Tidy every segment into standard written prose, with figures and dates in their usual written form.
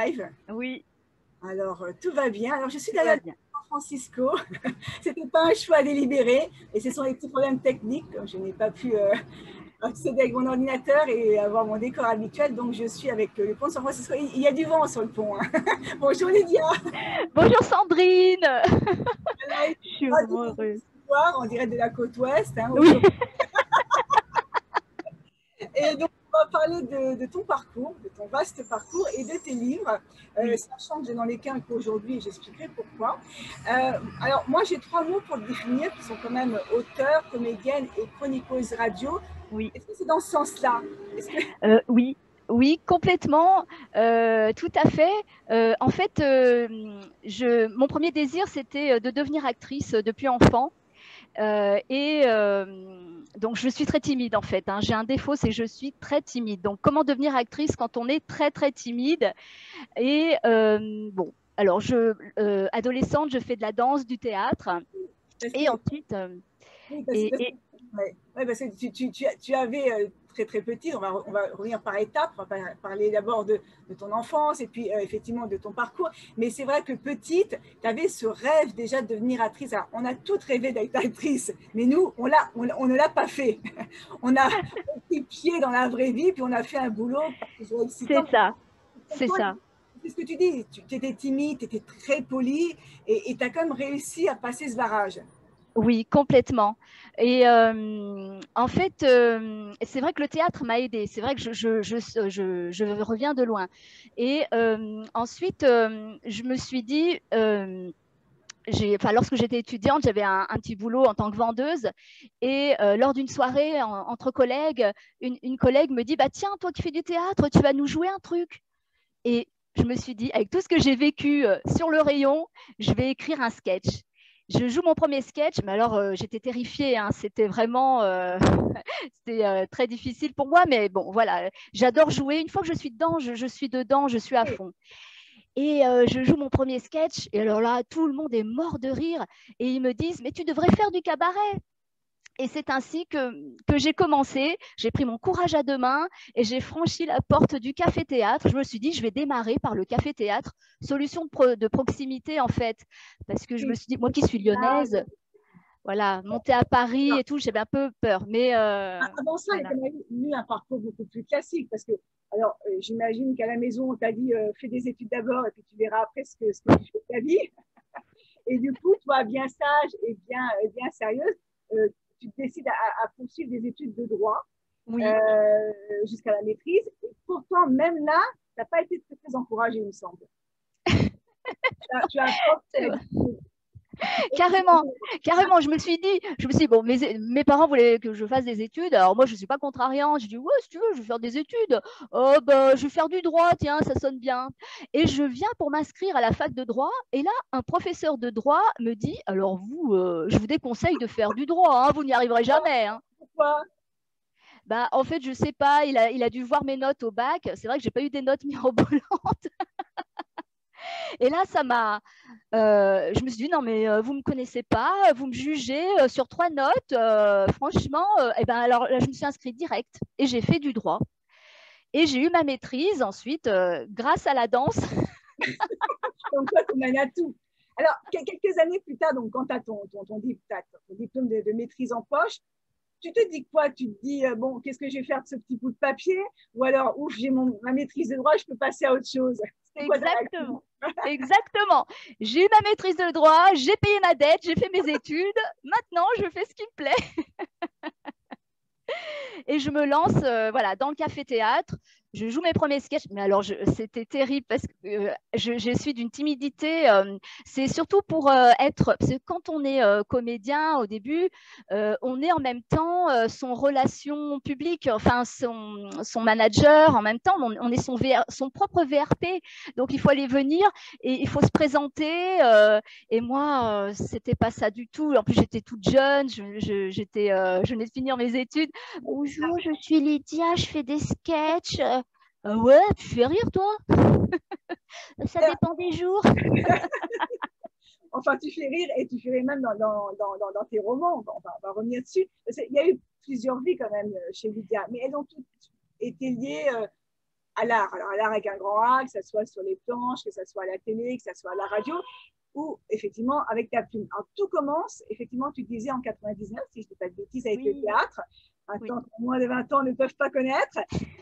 live. Oui, Alors, tout va bien. Alors, je suis tout va derrière bien. San Francisco. C'était pas un choix délibéré et ce sont des petits problèmes techniques. Je n'ai pas pu accéder avec mon ordinateur et avoir mon décor habituel. Donc, je suis avec le pont de San Francisco. Il y a du vent sur le pont, hein. Bonjour Lydia. Bonjour Sandrine, Voilà, il je suis fait vraiment heureuse. soir, on dirait de la côte ouest, hein, Oui, aujourd'hui. Et donc, on va parler de ton parcours, de ton vaste parcours et de tes livres, oui, sachant que je n'en ai qu'un qu'aujourd'hui et j'expliquerai pourquoi. Alors, moi, j'ai trois mots pour te définir qui sont quand même auteur, comédienne et chroniqueuse radio. oui, Est-ce que c'est dans ce sens-là? Que... oui, oui, complètement, tout à fait. En fait, mon premier désir, c'était de devenir actrice depuis enfant. Donc, je suis très timide en fait, hein. J'ai un défaut, c'est que je suis très timide. Donc, comment devenir actrice quand on est très, très timide? Et bon, alors, adolescente, je fais de la danse, du théâtre. Parce Et que, ensuite, oui, parce que, et, et- ouais, ouais, parce que tu avais très très petit, on va revenir par étapes, on va parler d'abord de ton enfance et puis effectivement de ton parcours, mais c'est vrai que petite, tu avais ce rêve déjà de devenir actrice. Alors, on a toutes rêvé d'être actrice, mais nous, on ne l'a pas fait. On a pris pied dans la vraie vie, puis on a fait un boulot pas toujours excitant. c'est ça, Pour c'est toi, ça. c'est ce que tu dis, tu étais timide, tu étais très poli, et tu as quand même réussi à passer ce barrage. Oui, complètement. Et en fait, c'est vrai que le théâtre m'a aidée. C'est vrai que je reviens de loin. Et ensuite, je me suis dit, enfin, lorsque j'étais étudiante, j'avais un petit boulot en tant que vendeuse. Et lors d'une soirée entre collègues, une collègue me dit, bah, tiens, toi qui fais du théâtre, tu vas nous jouer un truc. Et je me suis dit, avec tout ce que j'ai vécu sur le rayon, je vais écrire un sketch. Je joue mon premier sketch, mais alors j'étais terrifiée, hein. C'était vraiment c'était très difficile pour moi, mais bon, voilà, j'adore jouer. Une fois que je suis dedans, je suis dedans, je suis à fond. Et je joue mon premier sketch, et alors là, tout le monde est mort de rire, et ils me disent, mais tu devrais faire du cabaret. Et c'est ainsi que j'ai commencé, j'ai pris mon courage à deux mains et j'ai franchi la porte du café-théâtre. Je me suis dit, je vais démarrer par le café-théâtre, solution de proximité en fait, parce que je me Oui. suis dit, moi qui suis lyonnaise, voilà, monter à Paris et tout, j'avais un peu peur, mais Avant ça, tu voilà. as eu un parcours beaucoup plus classique parce que, alors, j'imagine qu'à la maison, on t'a dit fais des études d'abord et puis tu verras après ce que tu fais de ta vie. Et du coup, toi, bien sage et bien sérieuse, tu décides à poursuivre des études de droit Oui. jusqu'à la maîtrise. Et pourtant, même là, tu n'as pas été très, très encouragée, il me semble. Tu as un prof qui t'a dit Carrément, carrément. Je me suis dit, bon, mes parents voulaient que je fasse des études. Alors moi, je ne suis pas contrariante. Je dis, ouais, si tu veux, je vais faire des études. Oh, bah, je vais faire du droit, tiens, ça sonne bien. Et je viens pour m'inscrire à la fac de droit. Et là, un professeur de droit me dit, alors vous, je vous déconseille de faire du droit, hein, vous n'y arriverez jamais, hein. pourquoi. Bah, en fait, je ne sais pas, il a dû voir mes notes au bac. C'est vrai que je n'ai pas eu des notes mirobolantes. Et là, je me suis dit, non, mais vous ne me connaissez pas, vous me jugez sur trois notes. Franchement, et ben, alors là, je me suis inscrite direct et j'ai fait du droit. Et j'ai eu ma maîtrise ensuite grâce à la danse. Donc, toi, tu mènes à tout. Alors, quelques années plus tard, donc, quand tu as ton diplôme de maîtrise en poche, tu te dis quoi? Tu te dis, bon, qu'est-ce que je vais faire de ce petit bout de papier? Ou alors, ouf, j'ai ma maîtrise de droit, je peux passer à autre chose. C'est quoi ta réaction? Exactement. Exactement. J'ai eu ma maîtrise de droit, j'ai payé ma dette, j'ai fait mes études. Maintenant, je fais ce qui me plaît. Et je me lance voilà, dans le café-théâtre. Je joue mes premiers sketchs, mais alors c'était terrible parce que je suis d'une timidité. C'est surtout pour être, parce que quand on est comédien au début, on est en même temps son relation publique, enfin son manager, en même temps, on est son propre VRP. Donc il faut aller venir et il faut se présenter. Et moi, c'était pas ça du tout. En plus, j'étais toute jeune, je venais de finir mes études. Bonjour, je suis Lydia, je fais des sketchs. Ah ouais, tu fais rire toi? Ça dépend des jours. Enfin, tu fais rire et tu fais rire même dans tes romans. On va revenir dessus. Il y a eu plusieurs vies quand même chez Lydia, mais elles ont toutes été liées à l'art. Alors, à l'art avec un grand A, que ce soit sur les planches, que ce soit à la télé, que ce soit à la radio, ou effectivement avec ta plume. Alors, tout commence, effectivement, tu disais en 99, si je ne dis pas de bêtises, avec le théâtre. Maintenant, moins de 20 ans ne peuvent pas connaître.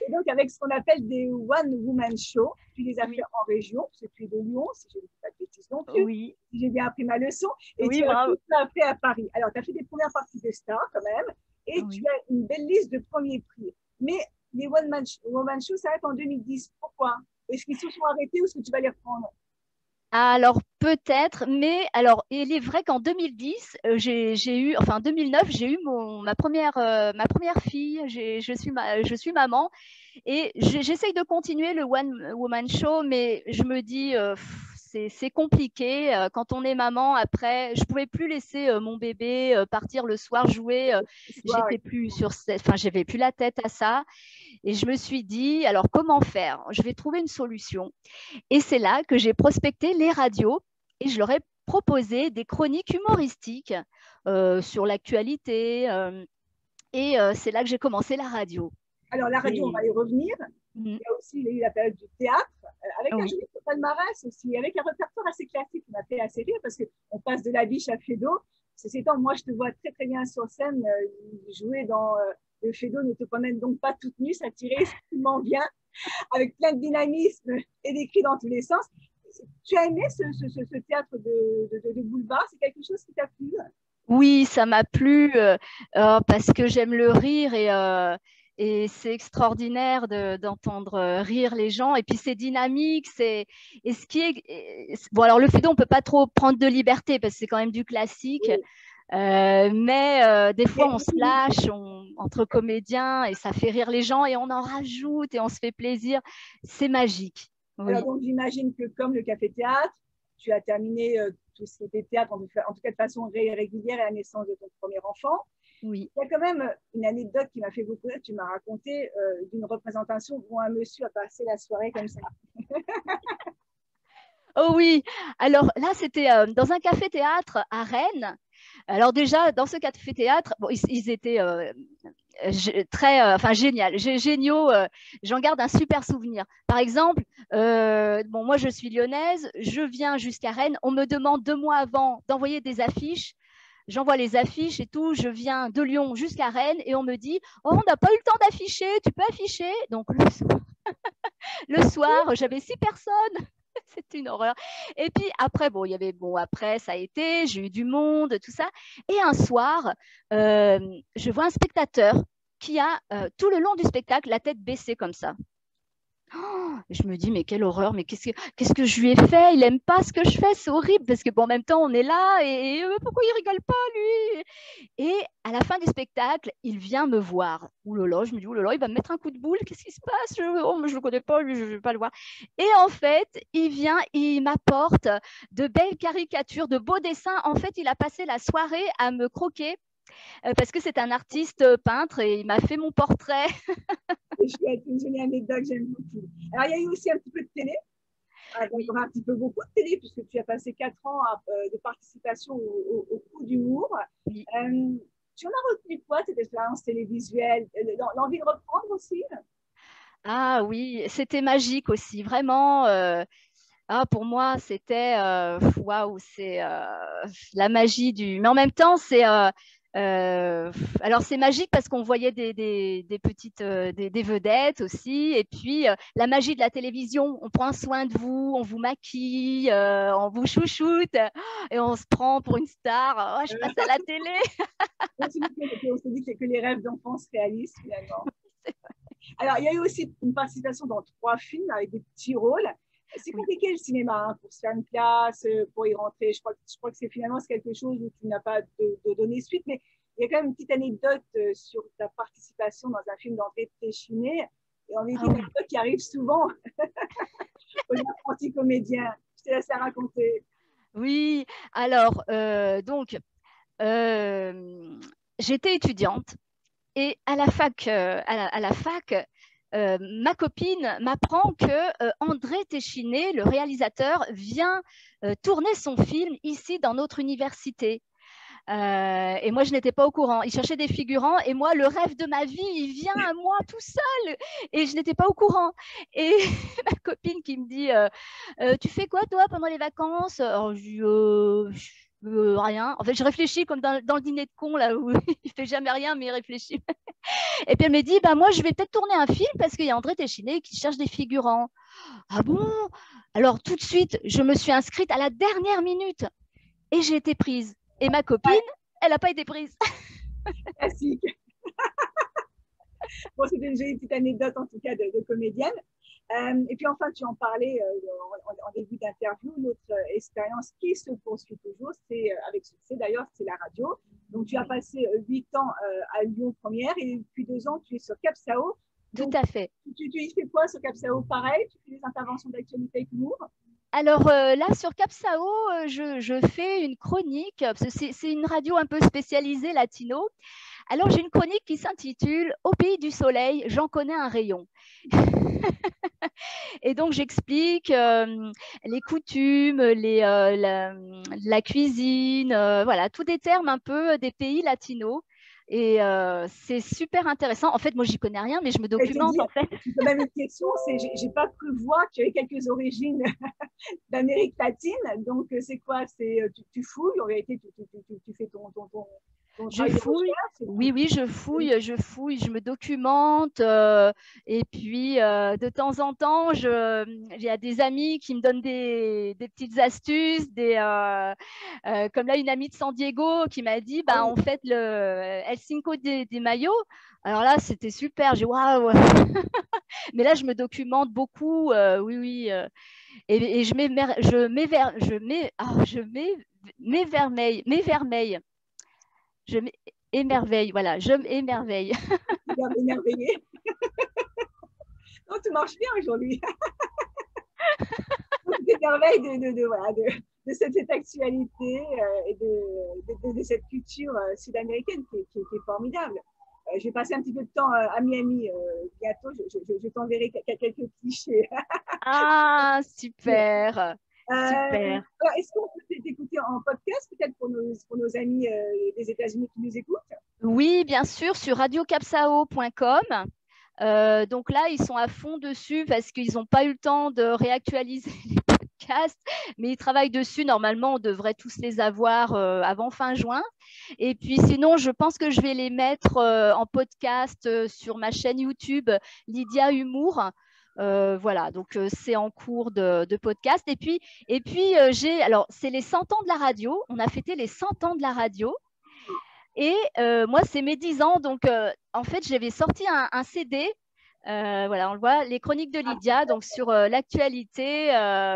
Et donc, avec ce qu'on appelle des one-woman shows, tu les as fait en région, parce que tu es de Lyon, si je ne dis pas de bêtises non plus, si j'ai bien appris ma leçon, et tu as tout ça fait à Paris. Alors, tu as fait des premières parties de stars quand même, et tu as une belle liste de premiers prix. Mais les one-woman shows s'arrêtent en 2010. Pourquoi? Est-ce qu'ils se sont arrêtés ou est-ce que tu vas les reprendre? Alors peut-être, mais alors il est vrai qu'en 2010, j'ai eu, enfin en 2009, j'ai eu ma première fille. Je suis maman et j'essaye de continuer le One Woman Show, mais je me dis c'est compliqué quand on est maman. Après, je pouvais plus laisser mon bébé partir le soir jouer. J'étais plus enfin j'avais plus la tête à ça. Et je me suis dit, alors comment faire? Je vais trouver une solution. Et c'est là que j'ai prospecté les radios et je leur ai proposé des chroniques humoristiques sur l'actualité. Et c'est là que j'ai commencé la radio. Alors, la radio, on va y revenir. Il y a aussi eu la période du théâtre, avec un joli palmarès aussi, avec un répertoire assez classique qui m'a fait assez rire parce qu'on passe de la biche à Fédo. Ceci étant, moi, je te vois très, très bien sur scène jouer dans le Fédo ne te promène donc pas toute nue, ça tirait extrêmement bien, avec plein de dynamisme et des cris dans tous les sens. Tu as aimé ce théâtre de boulevard? C'est quelque chose qui t'a plu? Oui, ça m'a plu parce que j'aime le rire et c'est extraordinaire d'entendre rire les gens. Et puis c'est dynamique. Et ce qui est bon, alors le Fédo, on peut pas trop prendre de liberté parce que c'est quand même du classique. Oui. Mais des fois, on se lâche entre comédiens et ça fait rire les gens et on en rajoute et on se fait plaisir. C'est magique. Oui. Alors, donc, j'imagine que comme le Café Théâtre, tu as terminé tout ce qui était théâtre, en tout cas de façon régulière à la naissance de ton premier enfant. Oui. Il y a quand même une anecdote qui m'a fait beaucoup rire, tu m'as raconté d'une représentation où un monsieur a passé la soirée comme ça. Oh oui, alors là, c'était dans un café-théâtre à Rennes. Alors déjà, dans ce café-théâtre, bon, ils étaient très géniaux. J'en garde un super souvenir. Par exemple, bon, moi, je suis lyonnaise, je viens jusqu'à Rennes. On me demande 2 mois avant d'envoyer des affiches. J'envoie les affiches et tout. Je viens de Lyon jusqu'à Rennes et on me dit « Oh, on n'a pas eu le temps d'afficher, tu peux afficher ?» Donc, le soir, j'avais 6 personnes. C'était une horreur. Et puis après, bon, il y avait, bon, après, ça a été, j'ai eu du monde, tout ça. Et un soir, je vois un spectateur qui a tout le long du spectacle la tête baissée comme ça. Oh, je me dis, mais quelle horreur, mais qu'est-ce que je lui ai fait? Il n'aime pas ce que je fais, c'est horrible, parce que bon, en même temps, on est là, et pourquoi il rigole pas, lui? Et à la fin du spectacle, il vient me voir. Ouh là là, je me dis, ouh là là, il va me mettre un coup de boule, qu'est-ce qui se passe? Je ne le connais pas, lui, je ne vais pas le voir. Et en fait, il vient, il m'apporte de belles caricatures, de beaux dessins. En fait, il a passé la soirée à me croquer. Parce que c'est un artiste peintre et il m'a fait mon portrait. C'est une jolie anecdote que j'aime beaucoup. Alors, il y a eu aussi un petit peu de télé. Oui. Un petit peu beaucoup de télé, puisque tu as passé 4 ans de participation au coup d'humour. Oui. Tu en as retenu quoi, cette expérience télévisuelle? L'envie de reprendre aussi? Ah oui, c'était magique aussi, vraiment. Pour moi, c'était waouh, c'est la magie du. Mais en même temps, c'est alors c'est magique parce qu'on voyait des petites des vedettes aussi, et puis la magie de la télévision. On prend soin de vous, on vous maquille, on vous chouchoute et on se prend pour une star. Oh, je passe à la télé. On se dit que les rêves d'enfants se réalisent finalement. Alors, il y a eu aussi une participation dans 3 films avec des petits rôles. C'est compliqué le cinéma hein, pour se faire une place, pour y rentrer. Je crois que c'est finalement quelque chose où tu n'as pas de donner suite, mais il y a quand même une petite anecdote sur ta participation dans un film d'André Téchiné. Et en vérité, une anecdote qui arrive souvent aux apprentis comédiens. Je te laisse la raconter. Oui, alors, donc, j'étais étudiante et à la fac, ma copine m'apprend que André Téchiné, le réalisateur, vient tourner son film ici dans notre université. Et moi, je n'étais pas au courant. Il cherchait des figurants et moi, le rêve de ma vie, il vient à moi tout seul et je n'étais pas au courant. Et ma copine qui me dit tu fais quoi, toi, pendant les vacances? Alors, je dis rien. En fait, je réfléchis comme dans le dîner de con, là, où il fait jamais rien, mais il réfléchit. Et puis, elle me dit moi, je vais peut-être tourner un film parce qu'il y a André Téchiné qui cherche des figurants. Ah bon? Alors, tout de suite, je me suis inscrite à la dernière minute et j'ai été prise. Et ma copine, elle n'a pas été prise. Classique. Bon, c'était une jolie petite anecdote, en tout cas, de comédienne. Et puis enfin, tu en parlais en début d'interview, notre expérience qui se poursuit toujours, c'est avec succès d'ailleurs, c'est la radio. Donc tu as passé 8 ans à Lyon première et depuis 2 ans, tu es sur Cap Sao. Tout à fait. Tu y fais quoi sur Cap Sao? Pareil, tu fais des interventions d'actualité avec l'humour? Alors là, sur Cap Sao, je fais une chronique, c'est une radio un peu spécialisée latino. Alors, j'ai une chronique qui s'intitule « Au pays du soleil, j'en connais un rayon ». Et donc, j'explique les coutumes, la cuisine, voilà, tous des termes un peu des pays latinos. Et c'est super intéressant. En fait, moi, j'y connais rien, mais je me documente, en fait. J'ai même une question, c'est j'ai pas cru voir que tu avais quelques origines d'Amérique latine. Donc, c'est quoi? Tu fouilles, en réalité, tu fais ton je fouille, oui, je fouille, je me documente et puis de temps en temps, il y a des amis qui me donnent des petites astuces, comme là une amie de San Diego qui m'a dit, en fait, le El Cinco des Mayo. Alors là, c'était super, j'ai waouh. Mais là, je me documente beaucoup, oui. Et je m'émerveille. Je m'émerveille, voilà, je m'émerveille. Émerveillée. Non, tu marches bien aujourd'hui. Tu t'émerveilles de cette actualité et de cette culture sud-américaine qui est formidable. Je vais passer un petit peu de temps à Miami bientôt. Je t'enverrai quelques clichés. Ah, super. Super. Est-ce qu'on peut t'écouter en podcast, peut-être pour nos amis des États-Unis qui nous écoutent? Oui, bien sûr, sur radiocapsao.com. Donc là, ils sont à fond dessus parce qu'ils n'ont pas eu le temps de réactualiser les podcasts, mais ils travaillent dessus. Normalement, on devrait tous les avoir avant fin juin. Et puis sinon, je pense que je vais les mettre en podcast sur ma chaîne YouTube Lydia Humour. Voilà, donc c'est en cours de podcast. Et puis alors c'est les 100 ans de la radio. On a fêté les 100 ans de la radio. Et moi, c'est mes 10 ans. Donc, en fait, j'avais sorti un CD. Voilà, on le voit, les chroniques de Lydia, donc sur l'actualité.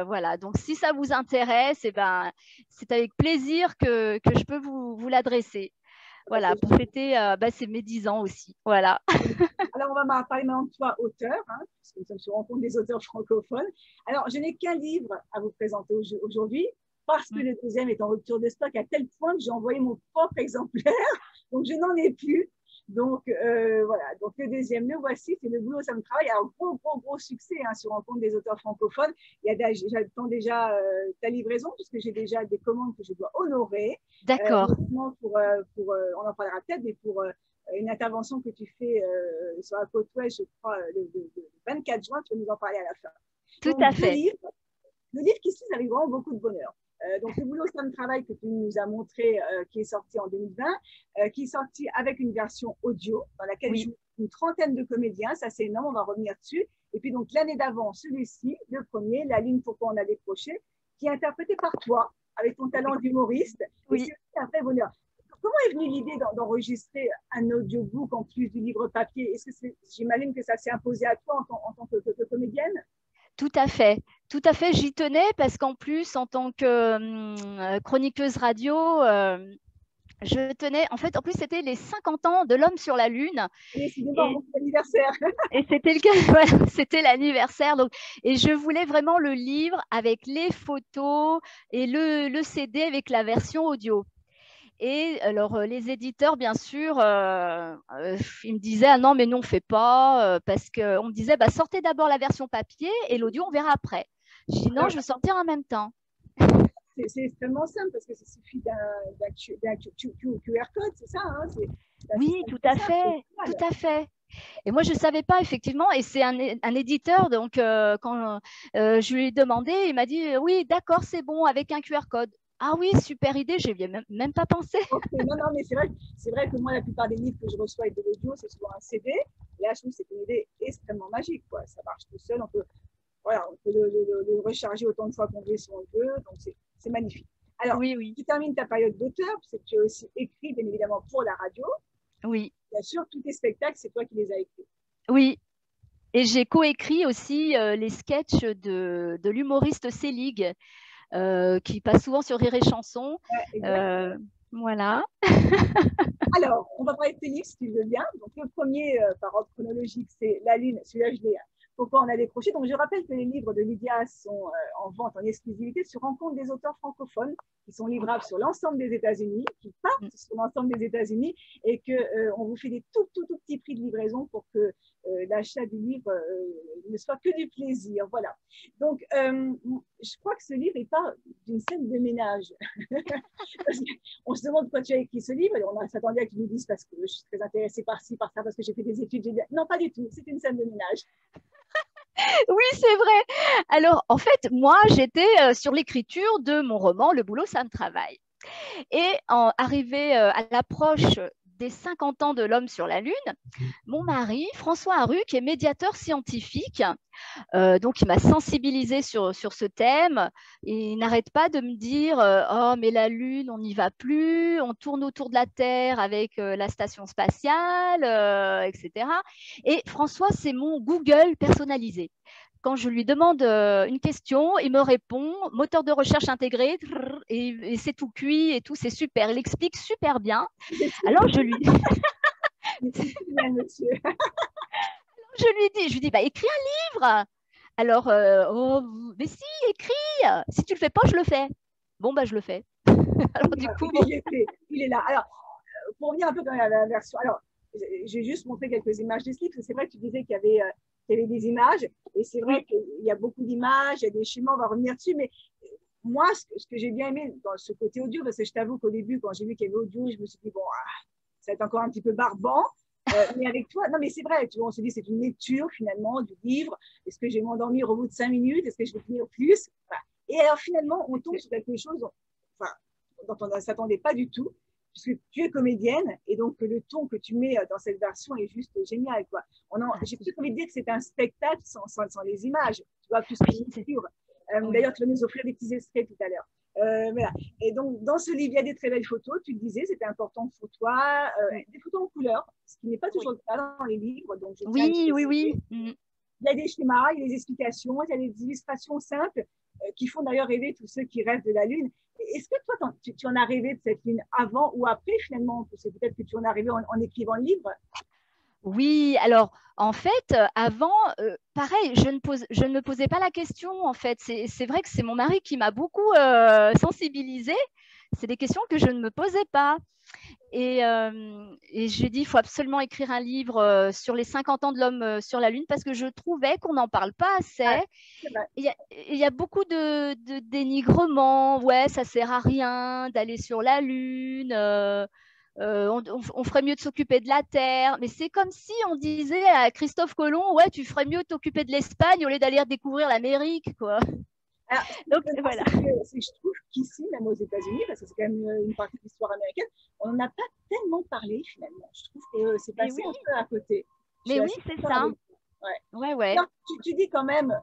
Voilà, donc si ça vous intéresse, c'est avec plaisir que je peux vous l'adresser. Voilà, pour fêter c'est mes 10 ans aussi. Voilà. Alors, on va parler maintenant de toi, auteur, parce que nous sommes sur rencontre des auteurs francophones. Alors, je n'ai qu'un livre à vous présenter aujourd'hui, parce que le deuxième est en rupture de stock à tel point que j'ai envoyé mon propre exemplaire, donc je n'en ai plus. Donc, voilà. Donc, le deuxième, le voici, c'est Le boulot, ça me travaille. Alors, gros succès sur rencontre des auteurs francophones. J'attends déjà ta livraison, puisque j'ai déjà des commandes que je dois honorer. D'accord. On en parlera peut-être, mais pour une intervention que tu fais sur la côte ouest, je crois, le 24 juin, tu vas nous en parler à la fin. Tout à fait. Le livre qui signe avec vraiment beaucoup de bonheur. Donc, Le boulot, ça me travaille, que tu nous as montré, qui est sorti en 2020, qui est sorti avec une version audio, dans laquelle joue une trentaine de comédiens. Ça, c'est énorme, on va revenir dessus. Et puis, donc, l'année d'avant, celui-ci, le premier, La ligne pourquoi on a décroché, qui est interprété par toi, avec ton talent d'humoriste. Oui. Et c'est un vrai bonheur. Comment est venue l'idée d'enregistrer un audiobook en plus du livre papier? J'imagine que ça s'est imposé à toi en tant que comédienne? Tout à fait. Tout à fait, j'y tenais parce qu'en plus, en tant que chroniqueuse radio, je tenais, en fait, en plus, c'était les 50 ans de l'homme sur la Lune. Et c'est l'anniversaire. Et c'était le cas, voilà, c'était l'anniversaire. Donc, et je voulais vraiment le livre avec les photos et le CD avec la version audio. Et alors, les éditeurs, bien sûr, ils me disaient « Ah non, mais nous, on ne fait pas. » Parce qu'on me disait « Sortez d'abord la version papier et l'audio, on verra après. » Je dis « Non, je veux sortir en même temps. » C'est extrêmement simple parce que ça suffit d'un QR code, c'est ça, hein, oui, tout à fait, tout à fait. Et moi, je ne savais pas, effectivement, et c'est un éditeur, donc quand je lui ai demandé, il m'a dit, oui, d'accord, c'est bon, avec un QR code. Ah oui, super idée, je n'y ai même pas pensé. Okay. Non, mais c'est vrai que moi, la plupart des livres que je reçois avec de l'audio, c'est souvent un CD. Et là, je trouve que c'est une idée extrêmement magique, quoi. Ça marche tout seul, on peut le recharger autant de fois qu'on veut si on veut, donc c'est magnifique. Alors, oui. tu termines ta période d'auteur, parce que tu as aussi écrit, bien évidemment, pour la radio. Oui. Bien sûr, tous tes spectacles, c'est toi qui les as écrits. Oui, et j'ai coécrit aussi les sketchs de l'humoriste Selig, qui passe souvent sur Rire et Chanson. Voilà. Alors, on va parler de tes livres, si tu veux bien. Donc, le premier, par ordre chronologique, c'est La Lune. Celui-là, je l'ai. Pourquoi on a décroché. Donc, je rappelle que les livres de Lydia sont en vente en exclusivité sur Rencontre des auteurs francophones qui sont livrables sur l'ensemble des États-Unis, qui partent sur l'ensemble des États-Unis et qu'on vous fait des tout petits prix de livraison pour que l'achat du livre ne soit que du plaisir. Voilà. Donc, je crois que ce livre est pas d'une scène de ménage. On se demande pourquoi tu as écrit ce livre et on s'attendait à que tu nous dises parce que je suis très intéressée par ci, par ça, parce que j'ai fait des études. Non, pas du tout. C'est une scène de ménage. Oui, c'est vrai. Alors, en fait, moi, j'étais sur l'écriture de mon roman Le boulot, ça me travaille. Et arrivé à l'approche des 50 ans de l'homme sur la Lune, mon mari, François Haru, qui est médiateur scientifique, donc il m'a sensibilisée sur ce thème. Et il n'arrête pas de me dire oh, mais la Lune, on n'y va plus, on tourne autour de la Terre avec la station spatiale, etc. Et François, c'est mon Google personnalisé. Quand je lui demande une question, il me répond, moteur de recherche intégré, et c'est tout cuit et tout, c'est super. Il explique super bien. Alors je lui dis, bah, écris un livre. Alors, oh, mais si, écris. Si tu le fais pas, je le fais. Bon, bah, je le fais. Alors, du coup, il est là. Alors, pour revenir un peu dans la version, alors, j'ai juste montré quelques images de ce livre. C'est vrai que tu disais qu'il y avait des images, et c'est vrai qu'il y a beaucoup d'images, il y a des schémas, on va revenir dessus, mais moi, ce que j'ai bien aimé dans ce côté audio, parce que je t'avoue qu'au début, quand j'ai vu qu'il y avait audio, je me suis dit, bon, ça va être encore un petit peu barbant. Mais avec toi, non, mais c'est vrai, tu vois, on se dit, c'est une lecture finalement du livre. Est-ce que je vais m'endormir au bout de 5 minutes? Est-ce que je vais finir plus? Enfin, et alors finalement, on tombe sur quelque chose dont on ne s'attendait pas du tout, puisque tu es comédienne, et donc le ton que tu mets dans cette version est juste génial, quoi. J'ai plutôt envie de dire que c'est un spectacle sans les images, tu vois, plus qu'une lecture. D'ailleurs, tu vas nous offrir des petits extraits tout à l'heure. Voilà. Et donc, dans ce livre, il y a des très belles photos. Tu le disais, c'était important pour toi. Des photos en couleur, ce qui n'est pas toujours le cas dans les livres. Donc oui. Il y a des schémas, il y a des explications, il y a des illustrations simples qui font d'ailleurs rêver tous ceux qui rêvent de la Lune. Est-ce que toi, tu en as rêvé de cette Lune avant ou après, finalement? C'est peut-être que tu en as rêvé en écrivant le livre. Oui, alors en fait, avant, pareil, je ne me posais pas la question. En fait, c'est vrai que c'est mon mari qui m'a beaucoup sensibilisée. C'est des questions que je ne me posais pas. Et j'ai dit, il faut absolument écrire un livre sur les 50 ans de l'homme sur la Lune parce que je trouvais qu'on n'en parle pas assez. Il y a beaucoup de dénigrement. Ouais, ça sert à rien d'aller sur la Lune. On ferait mieux de s'occuper de la Terre. Mais c'est comme si on disait à Christophe Colomb, ouais, tu ferais mieux de t'occuper de l'Espagne au lieu d'aller découvrir l'Amérique, quoi. Alors, donc, voilà. Je trouve qu'ici, même aux États-Unis, parce que c'est quand même une partie de l'histoire américaine, on n'en a pas tellement parlé finalement. Je trouve que c'est passé un peu à côté. Mais oui, c'est ça. Ouais. Alors, tu dis quand même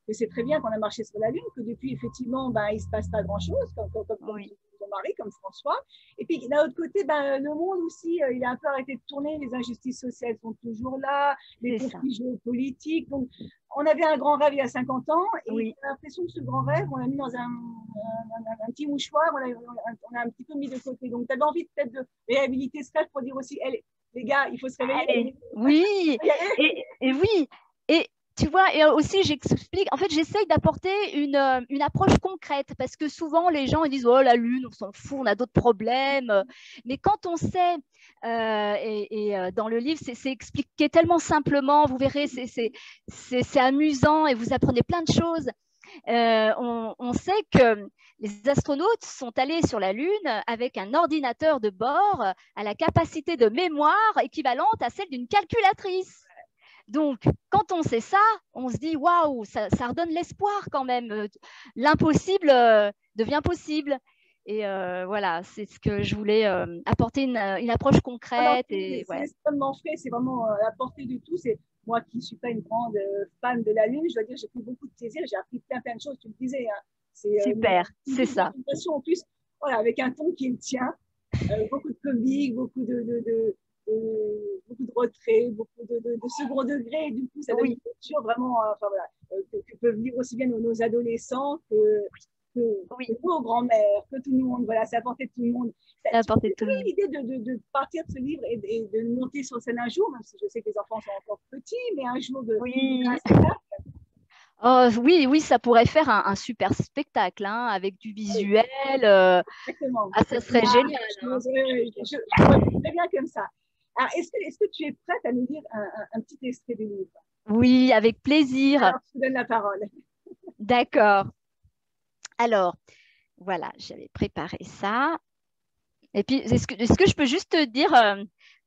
que c'est très bien qu'on a marché sur la Lune, que depuis, effectivement, il ne se passe pas grand-chose, comme ton mari, comme François. Et puis, d'un autre côté, le monde aussi, il a un peu arrêté de tourner, les injustices sociales sont toujours là, les conflits géopolitiques. Donc, on avait un grand rêve il y a 50 ans, et j'ai l'impression que ce grand rêve, on l'a mis dans un petit mouchoir, on a un petit peu mis de côté. Donc, tu avais envie peut-être de réhabiliter ce rêve pour dire aussi, les gars, il faut se réveiller. Oui, et oui. Et tu vois, et aussi j'explique, en fait j'essaye d'apporter une approche concrète parce que souvent les gens ils disent oh la Lune on s'en fout, on a d'autres problèmes, mais quand on sait dans le livre c'est expliqué tellement simplement, vous verrez c'est amusant et vous apprenez plein de choses. On sait que les astronautes sont allés sur la Lune avec un ordinateur de bord à la capacité de mémoire équivalente à celle d'une calculatrice. Donc, quand on sait ça, on se dit waouh, ça redonne l'espoir quand même. L'impossible devient possible. Et voilà, c'est ce que je voulais apporter une approche concrète. C'est extrêmement frais, c'est vraiment à la portée de tous. Et moi qui ne suis pas une grande fan de la Lune, je dois dire, j'ai pris beaucoup de plaisir, j'ai appris plein de choses, tu le disais. Hein. Super, c'est ça. En plus, voilà, avec un ton qui est le tien, beaucoup de comique, beaucoup de retrait, beaucoup de second degré. Et du coup, ça donne une lecture vraiment enfin, voilà, que peuvent lire aussi bien nos adolescents que nos grands-mères, que tout le monde. Voilà, c'est à portée de tout le monde. C'est à portée de tout le monde. L'idée de partir de ce livre et de le monter sur scène un jour, même si je sais que les enfants sont encore petits, mais un jour de Oh, oui, ça pourrait faire un super spectacle hein, avec du visuel. Exactement. Ça serait génial. Je vois très bien comme ça. Alors, est-ce que tu es prête à nous lire un petit extrait du livre? Oui, avec plaisir. Alors, je te donne la parole. D'accord. Alors, voilà, j'avais préparé ça. Et puis, est-ce que je peux juste te dire,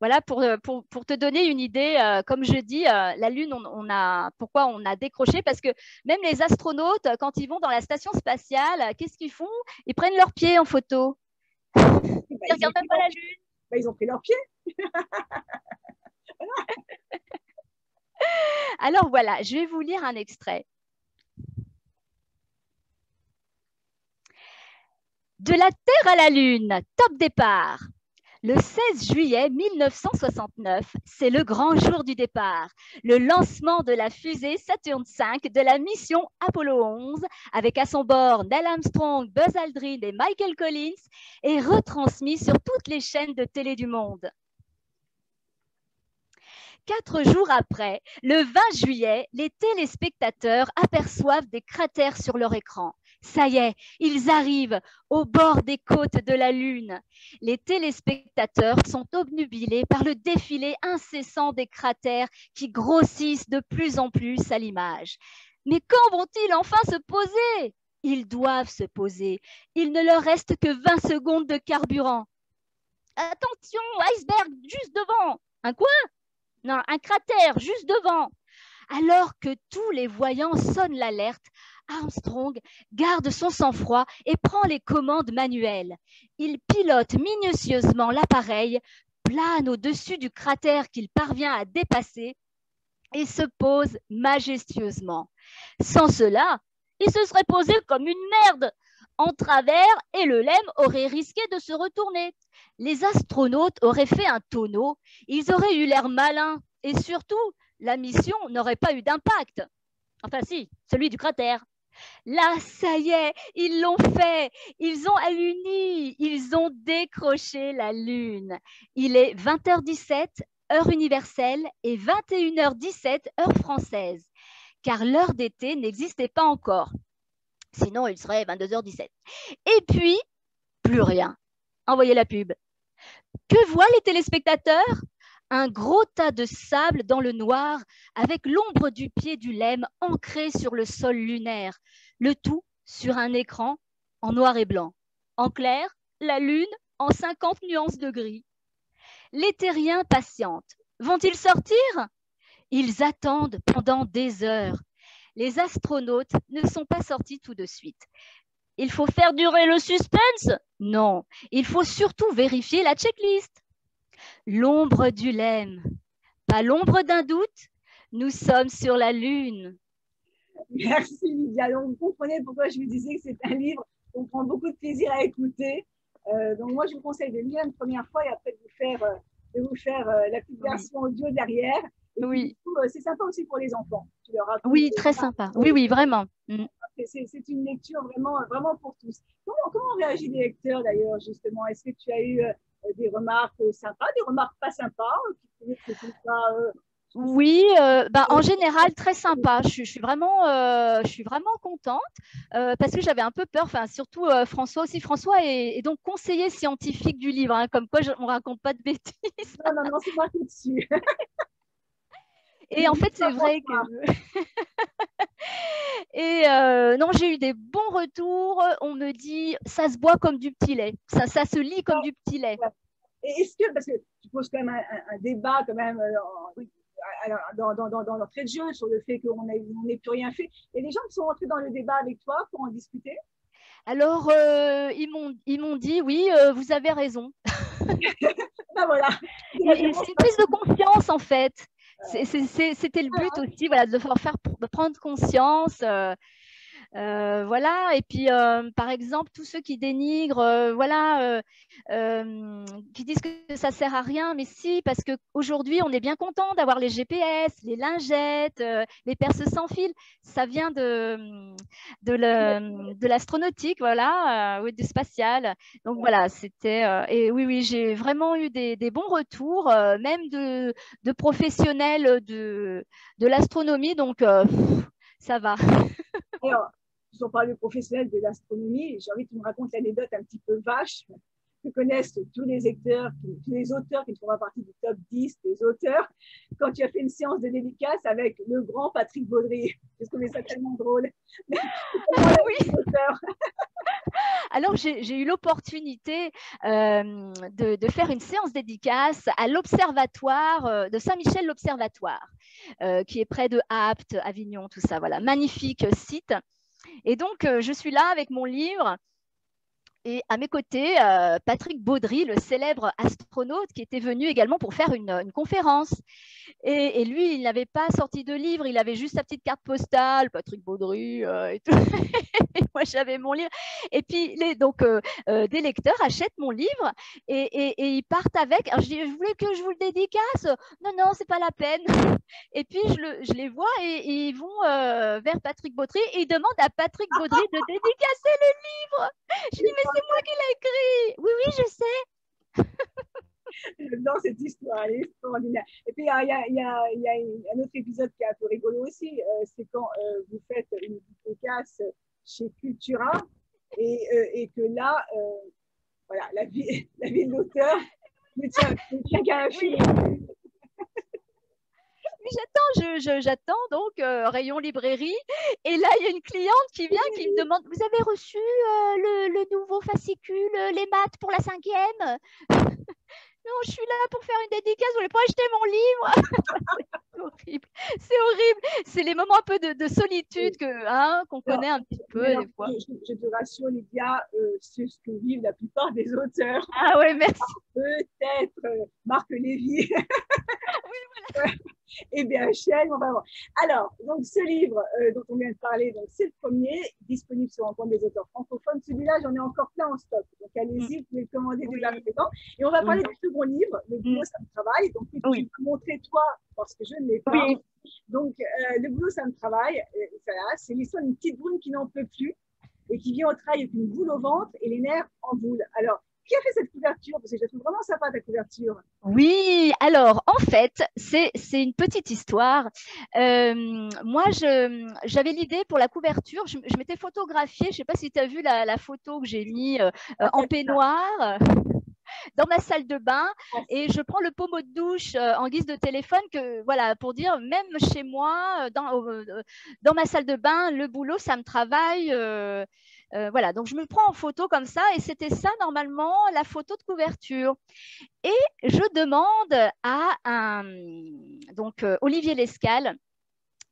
voilà, pour te donner une idée, comme je dis, la Lune, pourquoi on a décroché? Parce que même les astronautes, quand ils vont dans la station spatiale, qu'est-ce qu'ils font? Ils prennent leurs pieds en photo. Ils ne regardent même pas la Lune. Ils ont pris leurs pieds. Alors voilà, je vais vous lire un extrait. De la Terre à la Lune, top départ. Le 16 juillet 1969, c'est le grand jour du départ, le lancement de la fusée Saturn V de la mission Apollo 11, avec à son bord Neil Armstrong, Buzz Aldrin et Michael Collins, est retransmis sur toutes les chaînes de télé du monde. 4 jours après, le 20 juillet, les téléspectateurs aperçoivent des cratères sur leur écran. Ça y est, ils arrivent au bord des côtes de la Lune. Les téléspectateurs sont obnubilés par le défilé incessant des cratères qui grossissent de plus en plus à l'image. Mais quand vont-ils enfin se poser? Ils doivent se poser. Il ne leur reste que 20 secondes de carburant. Attention, iceberg juste devant. Un quoi? Non, un cratère juste devant. Alors que tous les voyants sonnent l'alerte, Armstrong garde son sang-froid et prend les commandes manuelles. Il pilote minutieusement l'appareil, plane au-dessus du cratère qu'il parvient à dépasser et se pose majestueusement. Sans cela, il se serait posé comme une merde en travers et le LEM aurait risqué de se retourner. Les astronautes auraient fait un tonneau, ils auraient eu l'air malins et surtout, la mission n'aurait pas eu d'impact. Enfin si, celui du cratère. Là, ça y est, ils l'ont fait. Ils ont aluni, ils ont décroché la Lune. Il est 20h17, heure universelle, et 21h17, heure française, car l'heure d'été n'existait pas encore. Sinon, il serait 22h17. Et puis, plus rien. Envoyez la pub. Que voient les téléspectateurs? Un gros tas de sable dans le noir avec l'ombre du pied du LEM ancrée sur le sol lunaire. Le tout sur un écran en noir et blanc. En clair, la Lune en 50 nuances de gris. Les terriens patientent. Vont-ils sortir? Ils attendent pendant des heures. Les astronautes ne sont pas sortis tout de suite. Il faut faire durer le suspense? Non, il faut surtout vérifier la checklist. L'ombre du LEM, pas l'ombre d'un doute, nous sommes sur la Lune. Merci Lydia. Donc, vous comprenez pourquoi je vous disais que c'est un livre qu'on prend beaucoup de plaisir à écouter. Donc moi, je vous conseille de lire une première fois et après de vous faire la petite version audio derrière. Et oui. C'est sympa aussi pour les enfants. Oui, très sympa. Oui, vraiment. C'est une lecture vraiment pour tous. Comment réagissent les lecteurs d'ailleurs, justement? Est-ce que tu as eu des remarques sympas, des remarques pas sympas Oui, en général, très sympa. Je suis vraiment contente parce que j'avais un peu peur, surtout François aussi. François est donc conseiller scientifique du livre, hein, comme quoi on ne raconte pas de bêtises. Non, c'est marqué dessus. Et en fait, c'est vrai que… non, j'ai eu des bons retours. On me dit, ça se boit comme du petit lait. Ça se lit comme du petit lait. Et est-ce que, parce que tu poses quand même un débat quand même dans l'entrée de jeu sur le fait qu'on n'ait plus rien fait, et les gens qui sont entrés dans le débat avec toi pour en discuter? Alors, ils m'ont dit, oui, vous avez raison. Ben voilà. C'est une prise de conscience, en fait. C'était le but aussi, voilà, de leur faire prendre conscience. Voilà, et puis par exemple, tous ceux qui dénigrent, voilà, qui disent que ça sert à rien, mais si, parce qu'aujourd'hui, on est bien content d'avoir les GPS, les lingettes, les perces sans fil. Ça vient de l'astronautique, voilà, oui, du spatial. Donc voilà, c'était. Et oui, oui, j'ai vraiment eu des bons retours, même de professionnels de l'astronomie, donc ça va. Alors, ils ont parlé de professionnels de l'astronomie. J'ai envie que tu me racontes l'anecdote un petit peu vache que connaissent tous les auteurs qui ne font pas partie du top 10 des auteurs. Quand tu as fait une séance de dédicace avec le grand Patrick Baudry, j'ai trouvé ça tellement drôle. Oui. Alors, j'ai eu l'opportunité de faire une séance dédicace à l'Observatoire de Saint-Michel, l'Observatoire, qui est près de Apt, Avignon, tout ça. Voilà, magnifique site. Et donc, je suis là avec mon livre. Et à mes côtés, Patrick Baudry, le célèbre astronaute qui était venu également pour faire une conférence. Et lui, il n'avait pas sorti de livre, il avait juste sa petite carte postale, Patrick Baudry et tout. Et moi, j'avais mon livre. Et puis, des lecteurs achètent mon livre et ils partent avec. Alors, je dis, je voulais que je vous le dédicace. Non, non, c'est pas la peine. Et puis, je les vois et ils vont vers Patrick Baudry et ils demandent à Patrick Baudry de dédicacer le livre. Je dis, mais c'est moi qui l'ai écrit. Oui, oui, je sais. Dans cette histoire, elle est extraordinaire. Et puis, il y a un autre épisode qui est un peu rigolo aussi, c'est quand vous faites une dédicace chez Cultura et que là, voilà, la vie de l'auteur ne tient qu'à un fil. J'attends donc rayon librairie et là il y a une cliente qui vient qui me demande, vous avez reçu le nouveau fascicule les maths pour la 5e? Non, je suis là pour faire une dédicace, vous voulez pas acheter mon livre? C'est horrible, c'est horrible. C'est les moments un peu de solitude qu'on connaît un petit peu des fois. Je te rassure, Lydia, c'est ce que vivent la plupart des auteurs. Ah ouais, merci. Peut-être Marc Lévy. Oui, voilà. Ouais. Et BHL, on va voir. Alors, donc ce livre dont on vient de parler, c'est le premier, disponible sur Rencontre des auteurs francophones. Celui-là, j'en ai encore plein en stock. Donc allez-y, vous pouvez le commander dès à présent. Et on va parler du second livre, Le boulot, ça me travaille. Donc, tu peux montrer toi, parce que je ne l'ai pas. Oui. Donc, Le boulot, ça me travaille. Voilà, c'est l'histoire d'une petite brune qui n'en peut plus et qui vient au travail avec une boule au ventre et les nerfs en boule. Alors, qui a fait cette couverture? Parce que je la trouve vraiment sympa, ta couverture. Oui, alors en fait, c'est une petite histoire. Moi, j'avais l'idée pour la couverture, je m'étais photographiée, je ne sais pas si tu as vu la photo que j'ai mise en peignoir dans ma salle de bain et je prends le pommeau de douche en guise de téléphone voilà, pour dire même chez moi, dans ma salle de bain, le boulot, ça me travaille. Voilà, donc je me prends en photo comme ça et c'était ça normalement la photo de couverture. Et je demande à Olivier Lescal,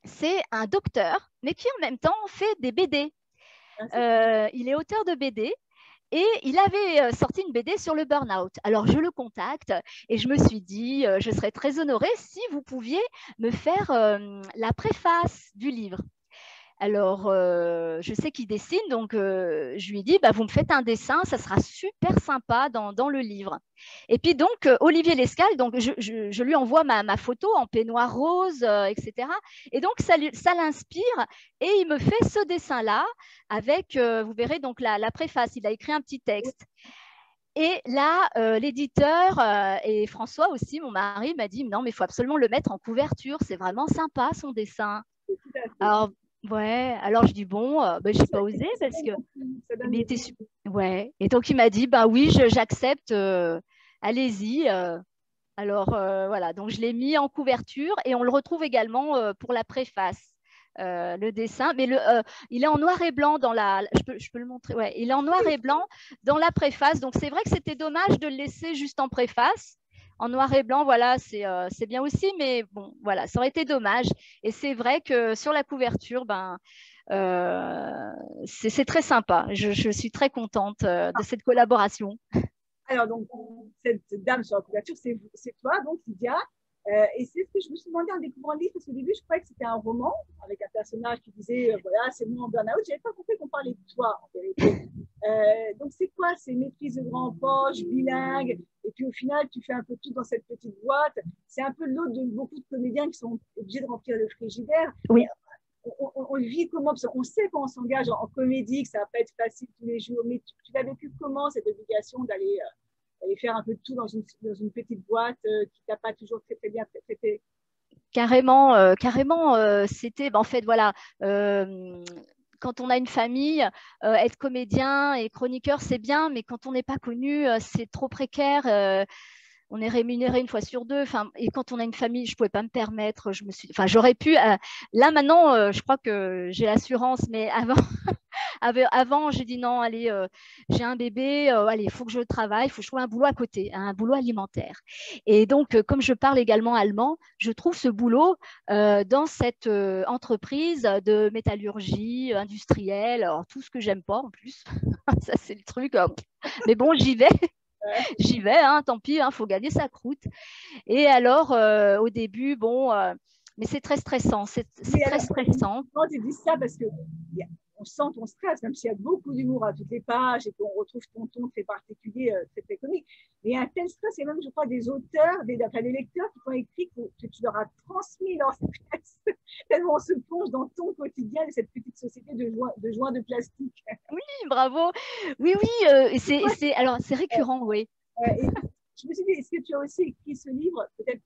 c'est un docteur, mais qui en même temps fait des BD. Il est auteur de BD. Et il avait sorti une BD sur le burn-out. Alors, je le contacte et je me suis dit, je serais très honorée si vous pouviez me faire la préface du livre. Alors, je sais qu'il dessine, donc je lui ai dit, vous me faites un dessin, ça sera super sympa dans le livre. Et puis donc, Olivier Lescal, donc, je lui envoie ma photo en peignoir rose, etc. Et donc, ça l'inspire et il me fait ce dessin-là avec, vous verrez, donc la préface, il a écrit un petit texte. Et là, l'éditeur et François aussi, mon mari, m'a dit, non, mais il faut absolument le mettre en couverture, c'est vraiment sympa son dessin. Alors, ouais, alors je dis bon, j'ai pas osé parce que il était ouais. Et donc il m'a dit oui, j'accepte, allez-y. Alors voilà, donc je l'ai mis en couverture et on le retrouve également pour la préface. le dessin, mais il est en noir et blanc dans la. Je peux le montrer. Ouais, il est en noir et blanc dans la préface. Donc c'est vrai que c'était dommage de le laisser juste en préface. En noir et blanc, voilà, c'est bien aussi, mais bon, voilà, ça aurait été dommage. Et c'est vrai que sur la couverture, ben, c'est très sympa. Je suis très contente de cette collaboration. Alors, donc, cette dame sur la couverture, c'est toi, donc, Lydia. Et c'est ce que je me suis demandé en découvrant le livre, parce qu'au début, je croyais que c'était un roman avec un personnage qui disait voilà, c'est moi en burn-out. Je n'avais pas compris qu'on parlait de toi, en vérité. Donc, c'est quoi? C'est maîtrise de grand poche, bilingue, et puis au final, tu fais un peu tout dans cette petite boîte. C'est un peu l'autre de beaucoup de comédiens qui sont obligés de remplir le frigidaire. Oui. On le vit comment? Parce qu'on sait quand on s'engage en comédie que ça va pas être facile tous les jours, mais tu l'as vécu comment, cette obligation d'aller faire un peu de tout dans une petite boîte qui t'a pas toujours très bien traité? Carrément, c'était, en fait, voilà, quand on a une famille, être comédien et chroniqueur, c'est bien, mais quand on n'est pas connu, c'est trop précaire. On est rémunéré une fois sur deux. Enfin, et quand on a une famille, je ne pouvais pas me permettre. J'aurais pu. Là, maintenant, je crois que j'ai l'assurance, mais avant, avant, j'ai dit non, allez, j'ai un bébé, allez, il faut que je travaille, il faut que je trouve un boulot à côté, un boulot alimentaire. Et donc, comme je parle également allemand, je trouve ce boulot dans cette entreprise de métallurgie industrielle, alors, tout ce que j'aime pas en plus. Ça, c'est le truc. Mais bon, j'y vais. J'y vais, hein, tant pis, il faut gagner sa croûte. Et alors, au début, bon, mais c'est très stressant. C'est très stressant. Quand tu dis ça, parce que on sent ton stress, même s'il y a beaucoup d'humour à toutes les pages et qu'on retrouve ton ton très particulier, très, très comique. Mais il y a un tel stress, et même, je crois, des auteurs, des lecteurs qui t'ont écrit que tu leur as transmis leur stress, tellement on se plonge dans ton quotidien de cette petite société de joints de plastique. Oui, bravo. Oui, oui, alors, c'est récurrent, oui. Et je me suis dit, est-ce que tu as aussi écrit ce livre peut-être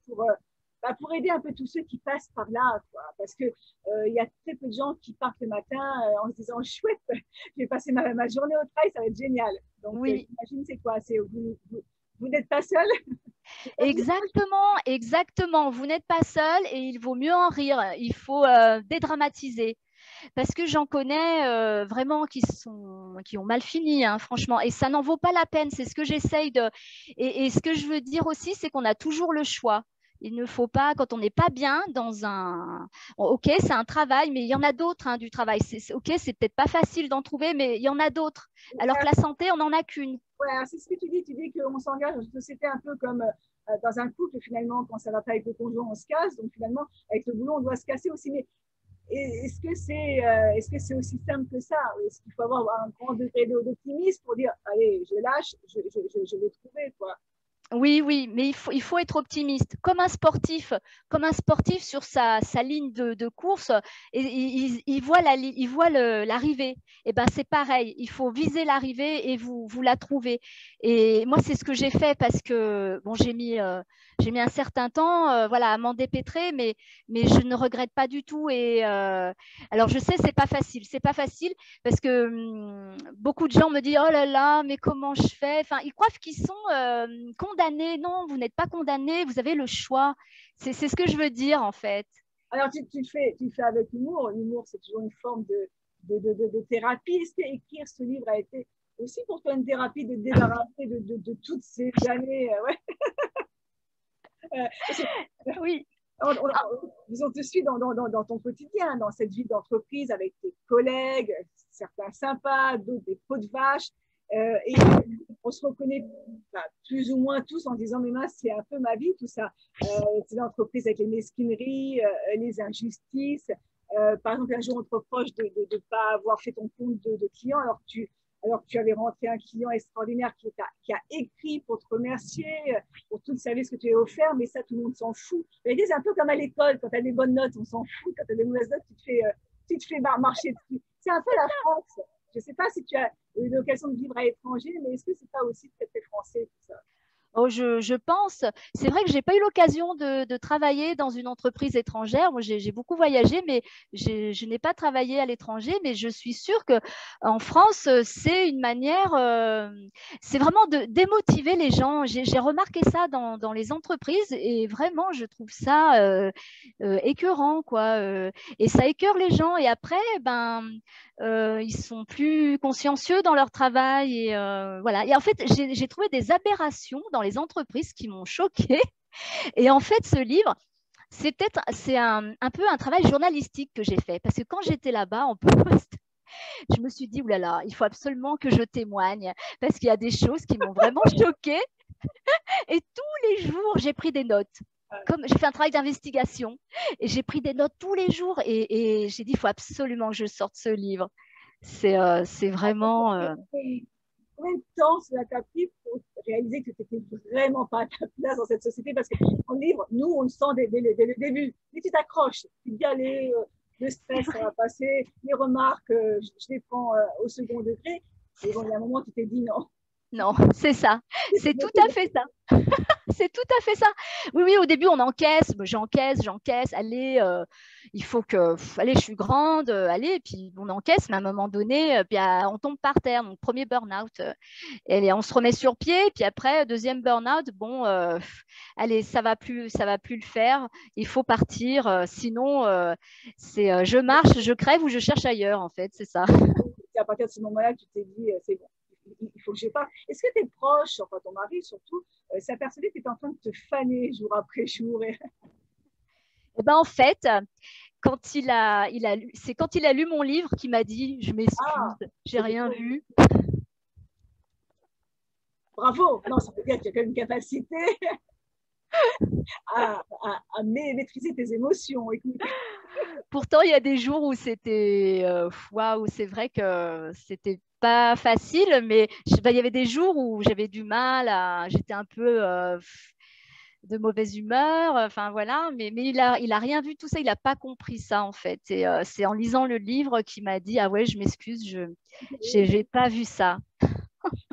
pour aider un peu tous ceux qui passent par là, quoi, parce que y a très peu de gens qui partent le matin en se disant chouette, je vais passer ma journée au travail, ça va être génial. Donc, oui. j'imagine c'est quoi? Vous n'êtes pas seul? Exactement, exactement. Vous n'êtes pas seul et il vaut mieux en rire. Il faut dédramatiser. Parce que j'en connais vraiment qui ont mal fini, hein, franchement. Et ça n'en vaut pas la peine. C'est ce que j'essaye de. Et ce que je veux dire aussi, c'est qu'on a toujours le choix. Il ne faut pas, quand on n'est pas bien dans un. Ok, c'est un travail, mais il y en a d'autres, hein, du travail. Ok, c'est peut-être pas facile d'en trouver, mais il y en a d'autres. Alors que la santé, on n'en a qu'une. Ouais, c'est ce que tu dis. Tu dis qu'on s'engage dans une société un peu comme dans un couple, finalement, quand ça ne va pas avec le conjoint, on se casse. Donc, finalement, avec le boulot, on doit se casser aussi. Mais est-ce que c'est aussi simple que ça? Est-ce qu'il faut avoir un grand degré d'optimisme pour dire, allez, je lâche, je vais trouver, quoi? Oui, oui, mais il faut être optimiste. Comme un sportif sur sa ligne de course, et, il voit l'arrivée. Et ben c'est pareil, il faut viser l'arrivée et vous la trouvez. Et moi, c'est ce que j'ai fait parce que bon, j'ai mis un certain temps voilà, à m'en dépêtrer, mais je ne regrette pas du tout. Et alors, je sais, c'est pas facile parce que beaucoup de gens me disent oh là là, mais comment je fais? Enfin, ils croient qu'ils sont condamnés. Non, vous n'êtes pas condamnés, vous avez le choix. C'est ce que je veux dire en fait. Alors, tu le fais avec l'humour. L'humour, c'est toujours une forme de thérapie. Est-ce que écrire ce livre a été aussi pour toi une thérapie de débarrasser de toutes ces années ouais. Oui. On te suit dans ton quotidien, dans cette vie d'entreprise avec tes collègues, certains sympas, d'autres des pots de vache. Et on se reconnaît plus ou moins tous en disant mais mince, c'est un peu ma vie tout ça. C'est l'entreprise avec les mesquineries, les injustices. Par exemple, un jour on te reproche de ne pas avoir fait ton compte de client alors que tu avais rentré un client extraordinaire qui a écrit pour te remercier pour tout le service que tu as offert, mais ça, tout le monde s'en fout. C'est un peu comme à l'école, quand tu as des bonnes notes, on s'en fout. Quand tu as des mauvaises notes, tu te fais marcher dessus. C'est un peu la France. Je ne sais pas si tu as eu l'occasion de vivre à l'étranger, mais est-ce que ce n'est pas aussi très, très français tout ça? Oh, je pense, c'est vrai que j'ai pas eu l'occasion de travailler dans une entreprise étrangère. Moi, j'ai beaucoup voyagé, mais je n'ai pas travaillé à l'étranger. Mais je suis sûre que en France, c'est une manière, c'est vraiment de démotiver les gens. J'ai remarqué ça dans les entreprises et vraiment, je trouve ça écœurant, quoi. Et ça écœure les gens. Et après, ben, ils sont plus consciencieux dans leur travail et voilà. Et en fait, j'ai trouvé des aberrations dans les entreprises qui m'ont choquée. Et en fait, ce livre, c'est un peu un travail journalistique que j'ai fait parce que quand j'étais là-bas en poste, je me suis dit oulala, il faut absolument que je témoigne parce qu'il y a des choses qui m'ont vraiment choquée. Et tous les jours, j'ai pris des notes. Comme j'ai fait un travail d'investigation et j'ai pris des notes tous les jours et j'ai dit il faut absolument que je sorte ce livre. C'est vraiment. Combien de temps cela t'a pris pour réaliser que tu n'étais vraiment pas à ta place dans cette société? Parce que en livre, nous, on le sent dès le début. Mais tu t'accroches, tu te dis, allez, le stress, ça va passer, les remarques, je les prends au second degré. Et bon, il y a un moment, tu t'es dit non. Non, c'est ça. C'est tout à fait ça. C'est tout à fait ça. Oui, oui, au début, on encaisse. J'encaisse. Allez, il faut que. Allez, je suis grande. Allez, puis on encaisse, mais à un moment donné, puis on tombe par terre. Donc, premier burn-out. Et on se remet sur pied. Puis après, deuxième burn-out. Bon, allez, ça va plus le faire. Il faut partir. Sinon, c'est je marche, je crève ou je cherche ailleurs, en fait. C'est ça. Et à partir de ce moment-là, tu t'es dit, c'est bon, il faut que je parte. Est-ce que tes proches, enfin ton mari surtout, s'apercevaient que tu étais en train de te faner jour après jour et... Et ben, en fait, c'est quand il a lu mon livre qu'il m'a dit, je m'excuse, Ah, j'ai rien vu. bravo. Non, ça veut dire qu'il y a quand même une capacité à maîtriser tes émotions. Écoute. Pourtant, il y a des jours où c'était, waouh, c'est vrai que c'était pas facile, mais il y avait des jours où j'avais du mal j'étais un peu de mauvaise humeur, enfin voilà, mais il a rien vu tout ça, il a pas compris ça en fait. Et c'est en lisant le livre qu'il m'a dit, ah ouais, je m'excuse, j'ai pas vu ça.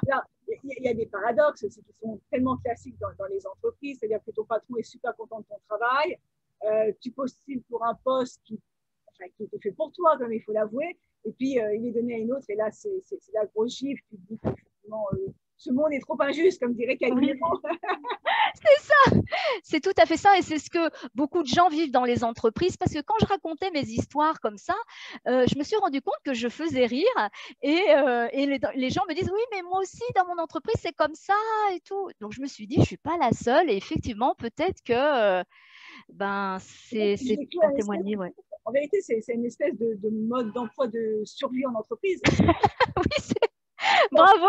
Là, il y a des paradoxes aussi qui sont tellement classiques dans les entreprises, c'est-à-dire que ton patron est super content de ton travail, tu postules pour un poste qui était fait pour toi, comme il faut l'avouer, et puis il est donné à une autre, et là, c'est la grosse gifle, tu te dis qu'effectivement, ce monde est trop injuste, comme dirait Calimero. Oui. C'est ça, c'est tout à fait ça, et c'est ce que beaucoup de gens vivent dans les entreprises, parce que quand je racontais mes histoires comme ça, je me suis rendu compte que je faisais rire, et les gens me disent, oui, mais moi aussi, dans mon entreprise, c'est comme ça, et tout. Donc, je me suis dit, je ne suis pas la seule, et effectivement, peut-être que ben, c'est en témoigner, ouais. En vérité, c'est une espèce de mode d'emploi de survie en entreprise. Oui, bravo.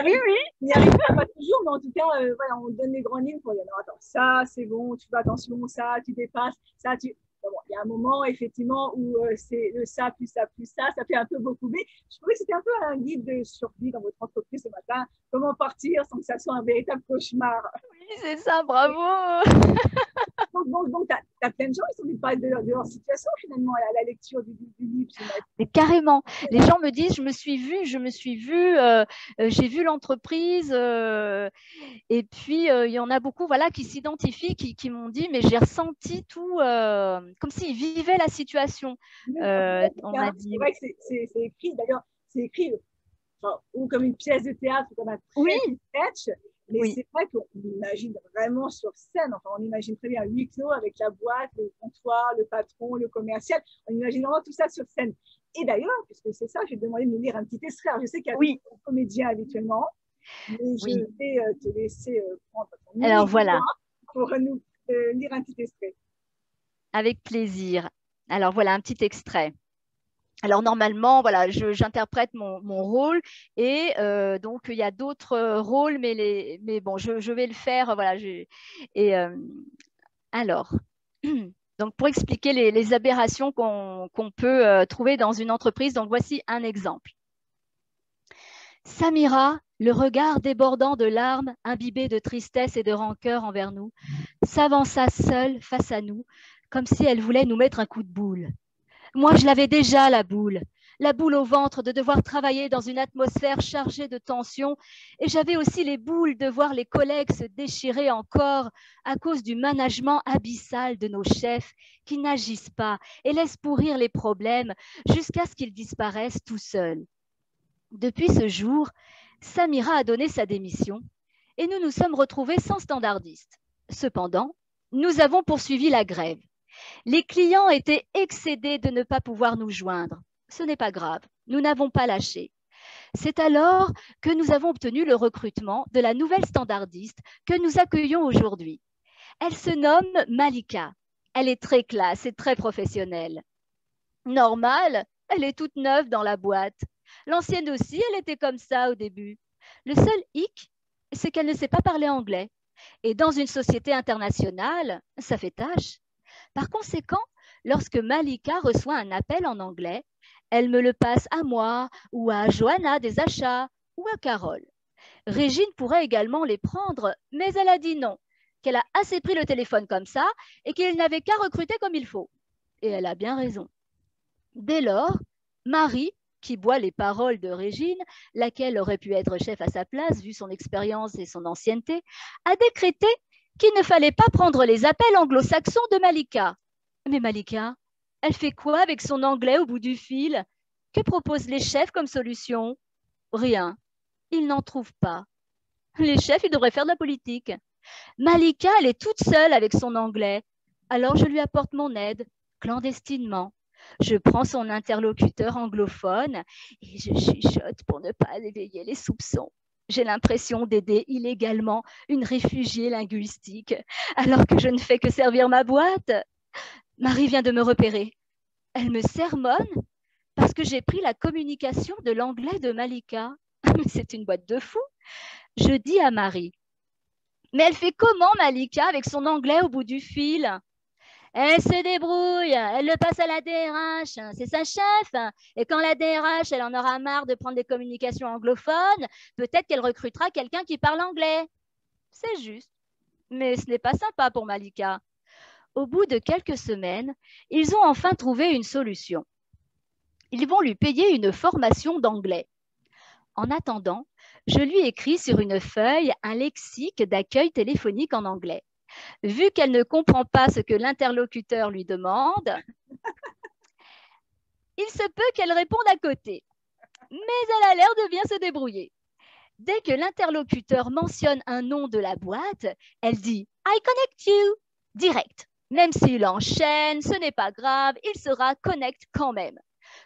Oui, oui. Il n'y arrive pas toujours, mais en tout cas, voilà, on donne les grandes lignes pour dire non, attends, ça, c'est bon, tu fais attention, ça, tu dépasses, ça, tu. Bon, il y a un moment, effectivement, où c'est le ça, ça fait un peu beaucoup. Mais je trouvais que c'était un peu un guide de survie dans votre entreprise ce matin. Comment partir sans que ça soit un véritable cauchemar. Oui, c'est ça, bravo. Donc tu as plein de gens qui sont pas de leur situation, finalement, à la lecture du livre. Mais carrément. Les gens me disent, je me suis vue, j'ai vu l'entreprise. Et puis, il y en a beaucoup voilà, qui s'identifient, qui m'ont dit, mais j'ai ressenti tout comme s'ils vivaient la situation. On m'a dit. C'est vrai que c'est écrit, d'ailleurs, c'est écrit enfin, ou comme une pièce de théâtre, ou comme un sketch. Mais oui. C'est vrai qu'on imagine vraiment sur scène. Enfin, on imagine très bien huis clos avec la boîte, le comptoir, le patron, le commercial. On imagine vraiment tout ça sur scène. Et d'ailleurs, puisque c'est ça, je vais te demander de nous lire un petit extrait. Je sais qu'il y a des comédiens habituellement, mais je vais te laisser prendre ton Alors voilà. Pour nous lire un petit extrait. Avec plaisir. Alors voilà un petit extrait. Alors normalement, voilà, j'interprète mon rôle et donc il y a d'autres rôles, mais bon, je vais le faire, voilà. Alors, donc pour expliquer les aberrations qu'on peut trouver dans une entreprise, donc voici un exemple. Samira, le regard débordant de larmes, imbibé de tristesse et de rancœur envers nous, s'avança seule face à nous, comme si elle voulait nous mettre un coup de boule. Moi, je l'avais déjà, la boule. la boule au ventre de devoir travailler dans une atmosphère chargée de tension. Et j'avais aussi les boules de voir les collègues se déchirer encore à cause du management abyssal de nos chefs qui n'agissent pas et laissent pourrir les problèmes jusqu'à ce qu'ils disparaissent tout seuls. Depuis ce jour, Samira a donné sa démission et nous nous sommes retrouvés sans standardiste. Cependant, nous avons poursuivi la grève. Les clients étaient excédés de ne pas pouvoir nous joindre. Ce n'est pas grave, nous n'avons pas lâché. C'est alors que nous avons obtenu le recrutement de la nouvelle standardiste que nous accueillons aujourd'hui. Elle se nomme Malika. Elle est très classe et très professionnelle. Normal, elle est toute neuve dans la boîte. L'ancienne aussi, elle était comme ça au début. Le seul hic, c'est qu'elle ne sait pas parler anglais. Et dans une société internationale, ça fait tâche. Par conséquent, lorsque Malika reçoit un appel en anglais, elle me le passe à moi ou à Johanna des achats ou à Carole. Régine pourrait également les prendre, mais elle a dit non, qu'elle a assez pris le téléphone comme ça et qu'il n'avait qu'à recruter comme il faut. Et elle a bien raison. Dès lors, Marie, qui boit les paroles de Régine, laquelle aurait pu être chef à sa place vu son expérience et son ancienneté, a décrété qu'il ne fallait pas prendre les appels anglo-saxons de Malika. Mais Malika, elle fait quoi avec son anglais au bout du fil? Que proposent les chefs comme solution? Rien. Ils n'en trouvent pas. Les chefs, ils devraient faire de la politique. Malika, elle est toute seule avec son anglais. Alors je lui apporte mon aide, clandestinement. Je prends son interlocuteur anglophone et je chuchote pour ne pas éveiller les soupçons. J'ai l'impression d'aider illégalement une réfugiée linguistique, alors que je ne fais que servir ma boîte. Marie vient de me repérer. Elle me sermonne parce que j'ai pris la communication de l'anglais de Malika. C'est une boîte de fous. Je dis à Marie, mais elle fait comment Malika avec son anglais au bout du fil? Elle se débrouille, elle le passe à la DRH, c'est sa chef. Et quand la DRH, elle en aura marre de prendre des communications anglophones, peut-être qu'elle recrutera quelqu'un qui parle anglais. C'est juste. Mais ce n'est pas sympa pour Malika. Au bout de quelques semaines, ils ont enfin trouvé une solution. Ils vont lui payer une formation d'anglais. En attendant, je lui écris sur une feuille un lexique d'accueil téléphonique en anglais. Vu qu'elle ne comprend pas ce que l'interlocuteur lui demande, il se peut qu'elle réponde à côté. Mais elle a l'air de bien se débrouiller. Dès que l'interlocuteur mentionne un nom de la boîte, elle dit « I connect you » direct. Même s'il enchaîne, ce n'est pas grave, il sera connect quand même.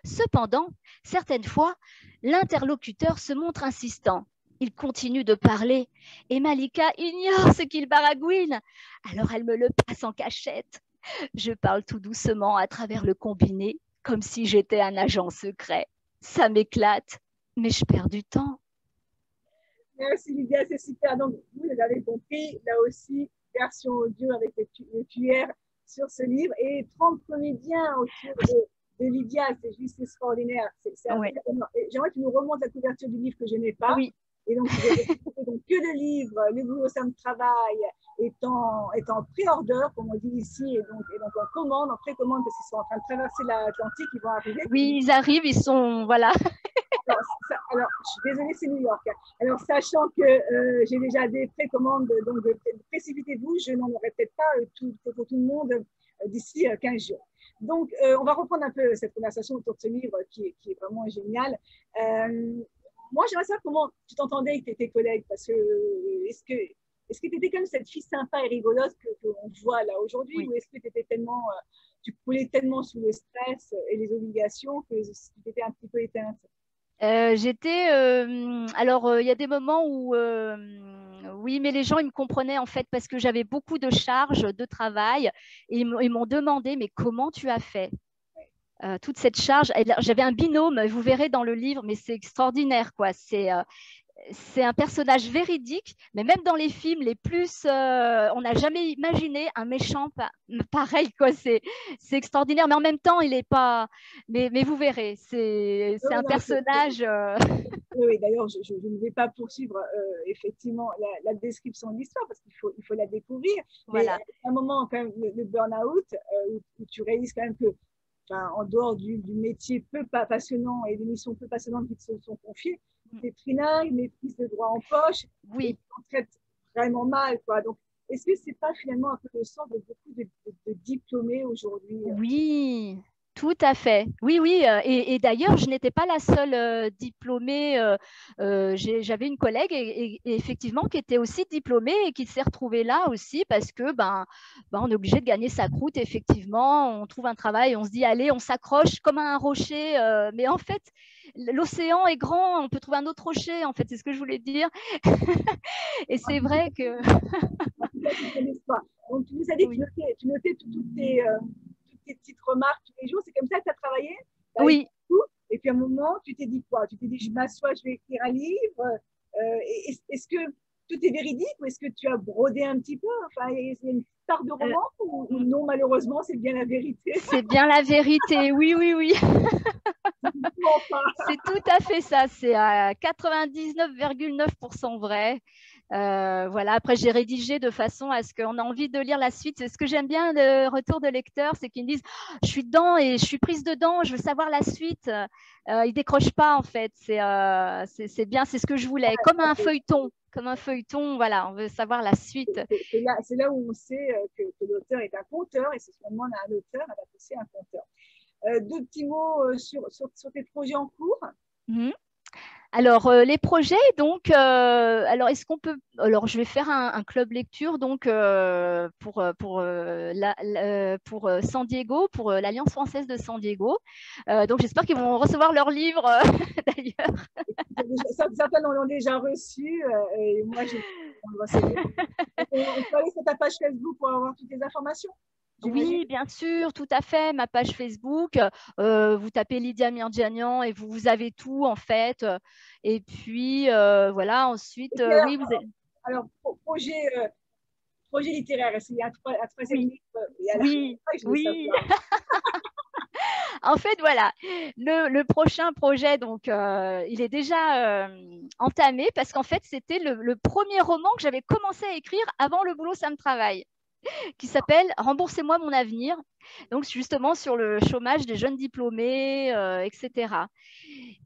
Cependant, certaines fois, l'interlocuteur se montre insistant. Il continue de parler et Malika ignore ce qu'il baragouine. Alors elle me le passe en cachette. Je parle tout doucement à travers le combiné, comme si j'étais un agent secret. Ça m'éclate, mais je perds du temps. Merci Lydia, c'est super. Donc, vous l'avez compris, là aussi, version audio avec le QR sur ce livre et 30 comédiens autour de Lydia, c'est juste extraordinaire. Oui. J'aimerais que tu nous remontes la couverture du livre que je n'ai pas. Oui. Et donc, donc, que le livre, le boulot, ça me travaille, est en pré-order, comme on dit ici, et donc en commande, en précommande, parce qu'ils sont en train de traverser l'Atlantique, ils vont arriver. Oui, ils arrivent, ils sont, voilà. Alors, je suis désolée, c'est New York. Alors, sachant que j'ai déjà des précommandes, donc précipitez-vous, je n'en aurai peut-être pas pour tout le monde d'ici 15 jours. Donc, on va reprendre un peu cette conversation autour de ce livre qui est vraiment génial. Moi, j'aimerais savoir comment tu t'entendais avec tes collègues, parce que est-ce que tu étais comme cette fille sympa et rigolote qu'on voit là aujourd'hui, oui. Ou est-ce que tu étais tellement, tu coulais tellement sous le stress et les obligations que tu étais un petit peu éteinte? Alors, il y a des moments où, oui, mais les gens, ils me comprenaient en fait parce que j'avais beaucoup de charges de travail et ils m'ont demandé, mais comment tu as fait toute cette charge? J'avais un binôme, vous verrez dans le livre, mais c'est extraordinaire, quoi. C'est un personnage véridique, mais même dans les films les plus, on n'a jamais imaginé un méchant pareil, quoi. C'est extraordinaire, mais en même temps, il n'est pas. Mais vous verrez, c'est un personnage. Oui, d'ailleurs, je ne vais pas poursuivre effectivement la description de l'histoire parce qu'il faut la découvrir. Voilà. Mais à un moment, quand même, le burn-out, où tu réalises quand même que enfin, en dehors du métier peu passionnant et des missions peu passionnantes qui se sont confiées, c'est trilingue, maîtrise de droit en poche, et Oui. on traite vraiment mal, quoi. Donc, est-ce que c'est pas finalement un peu le sens de beaucoup de diplômés aujourd'hui? Oui, tout à fait. Oui, oui. Et d'ailleurs, je n'étais pas la seule diplômée. J'avais une collègue et effectivement qui était aussi diplômée et qui s'est retrouvée là aussi parce que on est obligé de gagner sa croûte. Effectivement, on trouve un travail, on se dit allez, on s'accroche comme à un rocher. Mais en fait, l'océan est grand, on peut trouver un autre rocher. En fait, c'est ce que je voulais dire. Et c'est vrai que Donc, tu nous as dit que oui, tu notais toutes tes petites remarques tous les jours. C'est comme ça que tu as travaillé? oui. Tout. Et puis à un moment, tu t'es dit quoi? Tu t'es dit, je m'assois, je vais écrire un livre. Est-ce que tout est véridique ou est-ce que tu as brodé un petit peu? Enfin, il y a une part de Euh, roman ou non, malheureusement, c'est bien la vérité? c'est bien la vérité. Oui, oui, oui. Enfin, C'est tout à fait ça. C'est à 99,9% vrai. Voilà. Après, j'ai rédigé de façon à ce qu'on a envie de lire la suite. Ce que j'aime bien, le retour de lecteurs, c'est qu'ils me disent je suis dedans et je suis prise dedans, je veux savoir la suite. Ils décrochent pas, en fait. C'est bien, c'est ce que je voulais. Comme un feuilleton. Comme un feuilleton, voilà, on veut savoir la suite. c'est là où on sait que l'auteur est un conteur et c'est ce qu'on demande à un auteur, à l'associer un conteur. Deux petits mots sur tes projets en cours. Mmh. Alors, les projets, donc, alors est-ce qu'on peut. Alors, je vais faire un club lecture donc, pour San Diego, pour l'Alliance française de San Diego. Donc, j'espère qu'ils vont recevoir leur livre d'ailleurs. Certains l'ont déjà reçu et moi, on le recevait. On peut aller sur ta page Facebook pour avoir toutes les informations, j'imagine. Oui, bien sûr, tout à fait. Ma page Facebook, vous tapez Lydia Mirjanian et vous avez tout en fait. Et puis, voilà, ensuite, Et puis oui, vous avez. alors, projet littéraire, est-ce qu'il y a un troisième Oui, livre? Et à la oui, fin, je veux oui. savoir. En fait, voilà, le prochain projet, donc, il est déjà entamé parce qu'en fait, c'était le premier roman que j'avais commencé à écrire avant le boulot, ça me travaille, qui s'appelle Remboursez-moi mon avenir. Donc, justement, sur le chômage des jeunes diplômés, etc.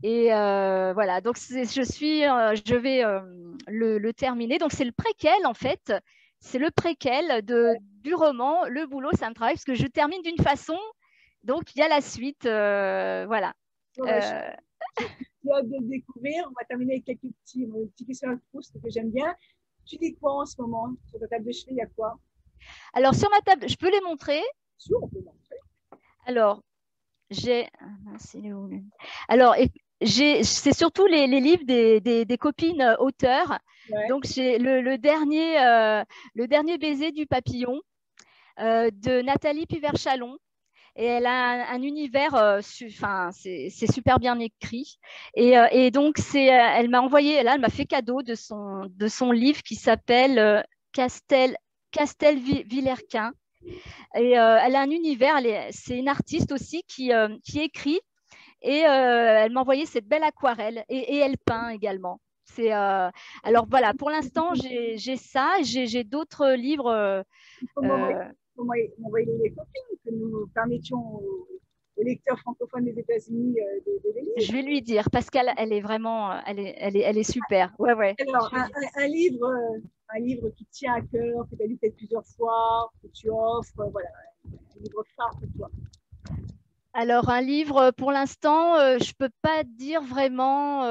Et voilà, donc, je vais le terminer. Donc, c'est le préquel, en fait. C'est le préquel du roman Le boulot, ça me travaille, parce que je termine d'une façon donc, il y a la suite. Voilà. Bon, bah, Euh, j'ai hâte de le découvrir. On va terminer avec quelques petits questions de Proust que j'aime bien. Tu dis quoi en ce moment? Sur ta table de chevet, il y a quoi? alors, sur ma table, je peux les montrer. Sûr, on peut montrer. Alors, j'ai. Alors, c'est surtout les livres des copines auteurs. Ouais. Donc, j'ai le dernier baiser du papillon de Nathalie Piver-Chalon. Et elle a un univers, enfin, c'est super bien écrit. Et donc, elle m'a envoyé, là, elle m'a fait cadeau de son livre qui s'appelle Castel Villerquin. Et elle a un univers, c'est une artiste aussi qui écrit. Et elle m'a envoyé cette belle aquarelle. Et elle peint également. Alors voilà, pour l'instant, j'ai ça. J'ai d'autres livres. Il faut Euh, m'envoyer les copines que nous permettions aux lecteurs francophones des États-Unis de les lire. Je vais lui dire parce qu'elle elle est vraiment, elle est super. Ouais, ouais. Alors, un livre qui tient à cœur, que tu as lu peut-être plusieurs fois, que tu offres, voilà, un livre phare pour toi. Alors, un livre, pour l'instant, je peux pas dire vraiment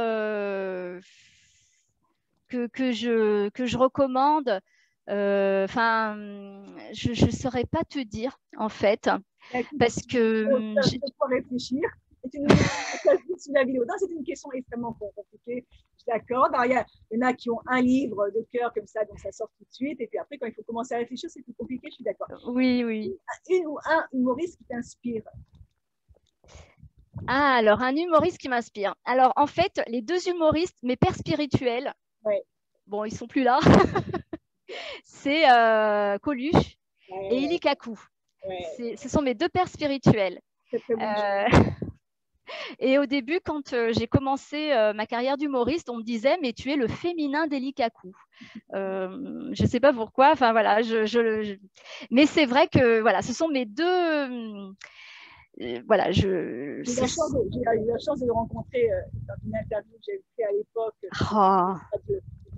que je recommande. Enfin, je ne saurais pas te dire, en fait, Écoute, parce que de quoi réfléchir. Et tu nous dis sur la vidéo. Non, c'est une question extrêmement compliquée. Je t'accorde. Il y en a qui ont un livre de cœur comme ça, donc ça sort tout de suite. Et puis après, quand il faut commencer à réfléchir, c'est plus compliqué. Je suis d'accord. oui, oui. Une ou un humoriste qui t'inspire. Ah, alors, un humoriste qui m'inspire. Alors, en fait, les deux humoristes, mes pères spirituels, Ouais. bon, ils sont plus là, c'est Coluche et Ouais, Ili Kaku. ouais. Ce sont mes deux pères spirituels. Très, très bon choix. Euh, et au début, quand j'ai commencé ma carrière d'humoriste, on me disait mais tu es le féminin d'Eli Kaku. Je ne sais pas pourquoi. Enfin voilà, mais c'est vrai que voilà, ce sont voilà, J'ai eu la chance de le rencontrer dans une interview que j'ai fait à l'époque. Oh,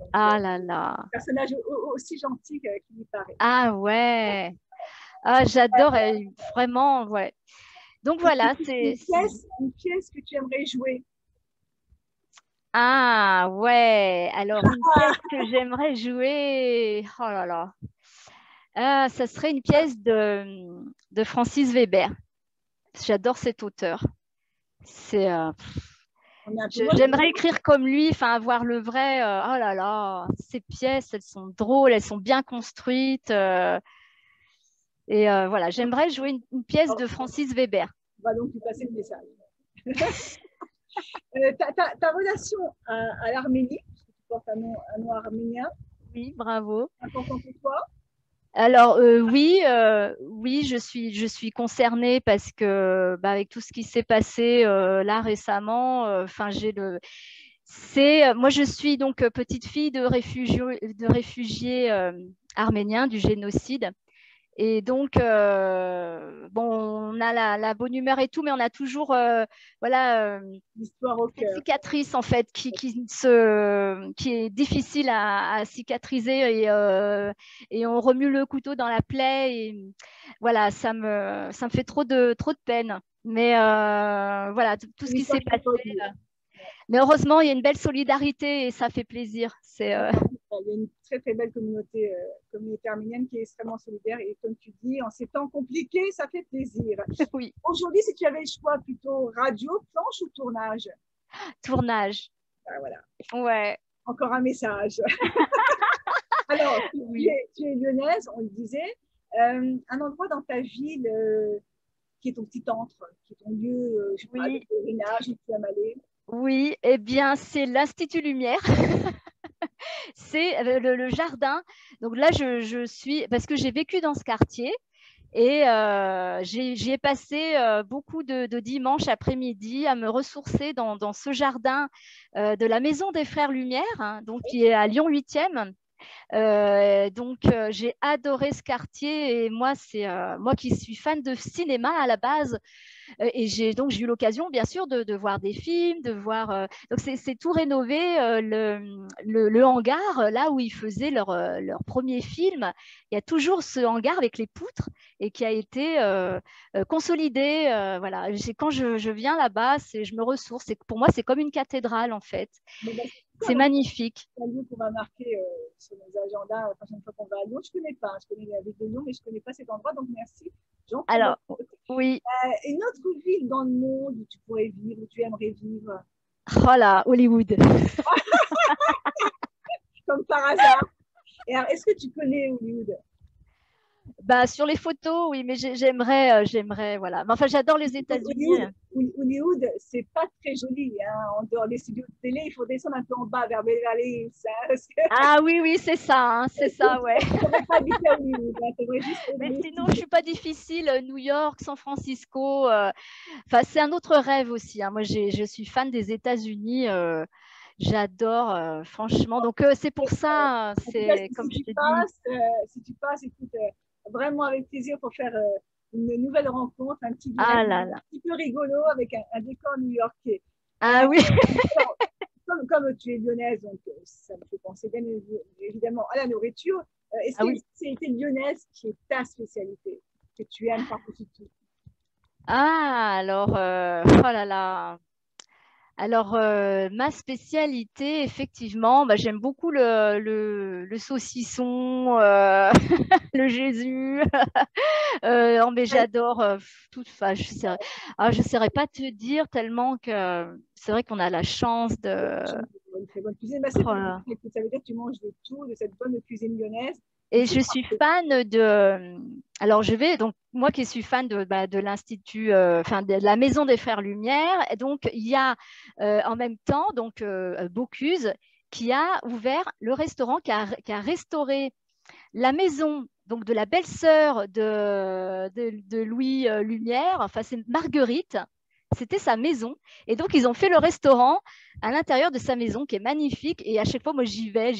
Donc, ah là là. un personnage aussi gentil qu'il lui paraît. Ah ouais. Ah, j'adore, vraiment, ouais. Donc voilà, c'est... Une pièce que tu aimerais jouer. Ah ouais, alors une pièce que j'aimerais jouer, oh là là. Ah, ça serait une pièce de Francis Weber. J'adore cet auteur. C'est, j'aimerais écrire comme lui, enfin avoir le vrai. Oh là là, ces pièces, elles sont drôles, elles sont bien construites. Et voilà, j'aimerais jouer une pièce de Francis Weber. On va donc lui passer le message. Ta relation à l'Arménie, parce que tu portes un nom arménien. Oui, bravo. Important pour toi? Alors oui, oui, je suis concernée parce que avec tout ce qui s'est passé là récemment, enfin moi je suis donc petite fille de réfugiés arméniens du génocide. Et donc, bon, on a la bonne humeur et tout, mais on a toujours voilà, l'histoire au cœur. Une cicatrice en fait qui est difficile à cicatriser et on remue le couteau dans la plaie et voilà, ça me fait trop de peine. Mais voilà, tout ce qui s'est passé. Mais heureusement, il y a une belle solidarité et ça fait plaisir. Il y a une très très belle communauté arménienne qui est extrêmement solidaire et comme tu dis, en ces temps compliqués, ça fait plaisir. Oui. Aujourd'hui, si tu avais le choix plutôt radio, planche ou tournage? Tournage. Ah, voilà. Ouais. Encore un message. Alors, tu es lyonnaise, on le disait. Un endroit dans ta ville qui est ton petit antre, qui est ton lieu je sais pas, de pèlerinage où tu aimes aller? Oui, eh bien, c'est l'Institut Lumière. C'est le jardin. Donc là, je suis, parce que j'ai vécu dans ce quartier et j'y ai passé beaucoup de dimanches après-midi à me ressourcer dans ce jardin de la Maison des Frères Lumière, hein, donc, qui est à Lyon 8e. Donc, j'ai adoré ce quartier et moi, c'est moi qui suis fan de cinéma à la base. Et j'ai eu l'occasion, bien sûr, de voir des films, de voir. Donc, c'est tout rénové. Le hangar, là où ils faisaient leur premier film, il y a toujours ce hangar avec les poutres et qui a été consolidé. Voilà. Quand je viens là-bas, je me ressource. Pour moi, c'est comme une cathédrale, en fait. C'est magnifique. C'est un lieu qu'on va marquer sur nos agendas la prochaine fois qu'on va à Lyon. Je ne connais pas, je connais la ville de Lyon, mais je ne connais pas cet endroit, donc merci. Jean. Alors, oui. Une autre ville dans le monde où tu pourrais vivre, où tu aimerais vivre? Oh là, Hollywood. Comme par hasard. Et alors, est-ce que tu connais Hollywood? Sur les photos, oui, mais j'aimerais, voilà. Mais enfin, j'adore les États-Unis. Hollywood, c'est pas très joli, hein. En dehors des studios de télé, il faut descendre un peu en bas vers Beverly Hills. Hein, ah oui, c'est ça, hein, c'est ça, ouais. Pas habiter à Hollywood, hein, juste mais sinon, je suis pas difficile. New York, San Francisco, enfin, c'est un autre rêve aussi. Hein. Moi, je suis fan des États-Unis. J'adore, franchement. Donc, c'est pour ça, c'est comme je te dis. Si tu passes, écoute, vraiment avec plaisir pour faire une nouvelle rencontre, un petit peu rigolo avec un décor new-yorkais. Ah oui. Comme tu es lyonnaise, donc ça me fait penser bien évidemment à la nourriture. Est-ce que c'est lyonnaise qui est ta spécialité, que tu aimes par-dessus tout? Ah, alors, oh là là. Alors, ma spécialité, effectivement, j'aime beaucoup le saucisson, le Jésus. Mais j'adore tout. Enfin, je saurais pas te dire tellement que c'est vrai qu'on a la chance de. Une très bonne cuisine. Ça veut dire que tu manges de tout, de cette bonne cuisine lyonnaise. Et je suis fan de. Alors, donc, moi qui suis fan de l'Institut, de la Maison des Frères Lumière, et donc, il y a en même temps donc, Bocuse qui a ouvert le restaurant, qui a restauré la maison donc, de la belle-sœur de Louis Lumière, enfin, c'est Marguerite. c'était sa maison. Et donc, ils ont fait le restaurant à l'intérieur de sa maison qui est magnifique. Et à chaque fois, moi, j'y vais.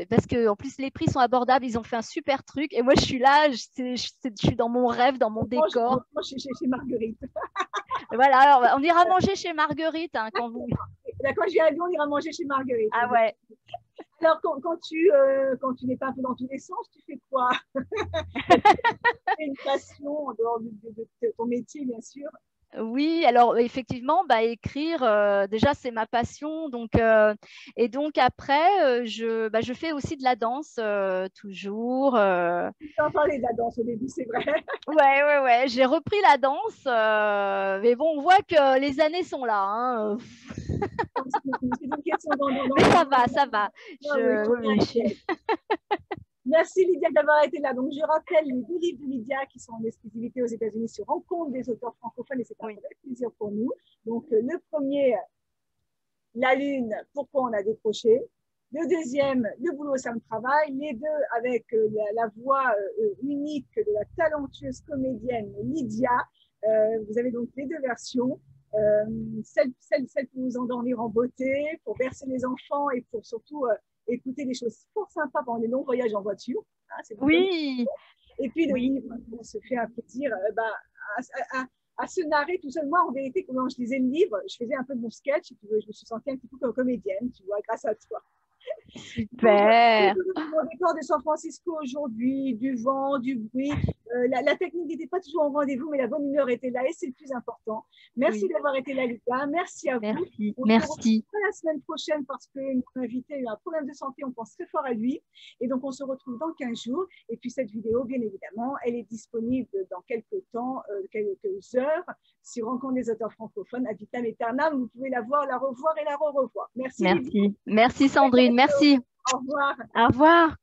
Parce qu'en plus, les prix sont abordables. Ils ont fait un super truc. Et moi, je suis là, je suis dans mon rêve, dans mon décor. Moi, chez Marguerite. Voilà, alors, on ira manger chez Marguerite quand vous. D'accord, je viens à Lyon, on ira manger chez Marguerite. Ah ouais. Alors, quand tu n'es pas un peu dans tous les sens, tu fais quoi? Une passion en dehors de ton métier, bien sûr. Oui, alors effectivement, bah, écrire, déjà, c'est ma passion. Et donc après, je fais aussi de la danse toujours. Tu t'en parlais de la danse au début, c'est vrai. Ouais. J'ai repris la danse, mais bon, on voit que les années sont là, hein. C'est une question Mais ça va. Oui. Merci Lydia d'avoir été là. Donc, je rappelle les 2 livres de Lydia qui sont en exclusivité aux États-Unis sur Rencontre des auteurs francophones et c'est un vrai plaisir pour nous. Donc, le premier, La Lune, pourquoi on a décroché. Le deuxième, Le boulot, ça me travaille. Les deux avec la voix unique de la talentueuse comédienne Lydia. Vous avez donc les 2 versions. Celle pour vous endormir en beauté, pour bercer les enfants et pour surtout écouter des choses fort sympas pendant les longs voyages en voiture. Hein, oui. Et puis le livre, on se fait un plaisir à se narrer tout seul. Moi, en vérité, quand je lisais le livre, je faisais un peu de mon sketch, je me suis sentie un petit peu comme comédienne, tu vois, grâce à toi. Super. Mon décor de San Francisco aujourd'hui, du vent, du bruit. La technique n'était pas toujours au rendez-vous, mais la bonne humeur était là et c'est le plus important. Merci d'avoir été là, Lucas. Merci à vous. Merci. On se retrouve la semaine prochaine parce que mon invité a eu un problème de santé. On pense très fort à lui. Et donc, on se retrouve dans 15 jours. Et puis, cette vidéo, bien évidemment, elle est disponible dans quelques temps, quelques heures, sur Rencontre des auteurs francophones à vitam aeternam. Vous pouvez la voir, la revoir et la re-revoir. Merci. Merci Sandrine. Merci. Au revoir. Au revoir.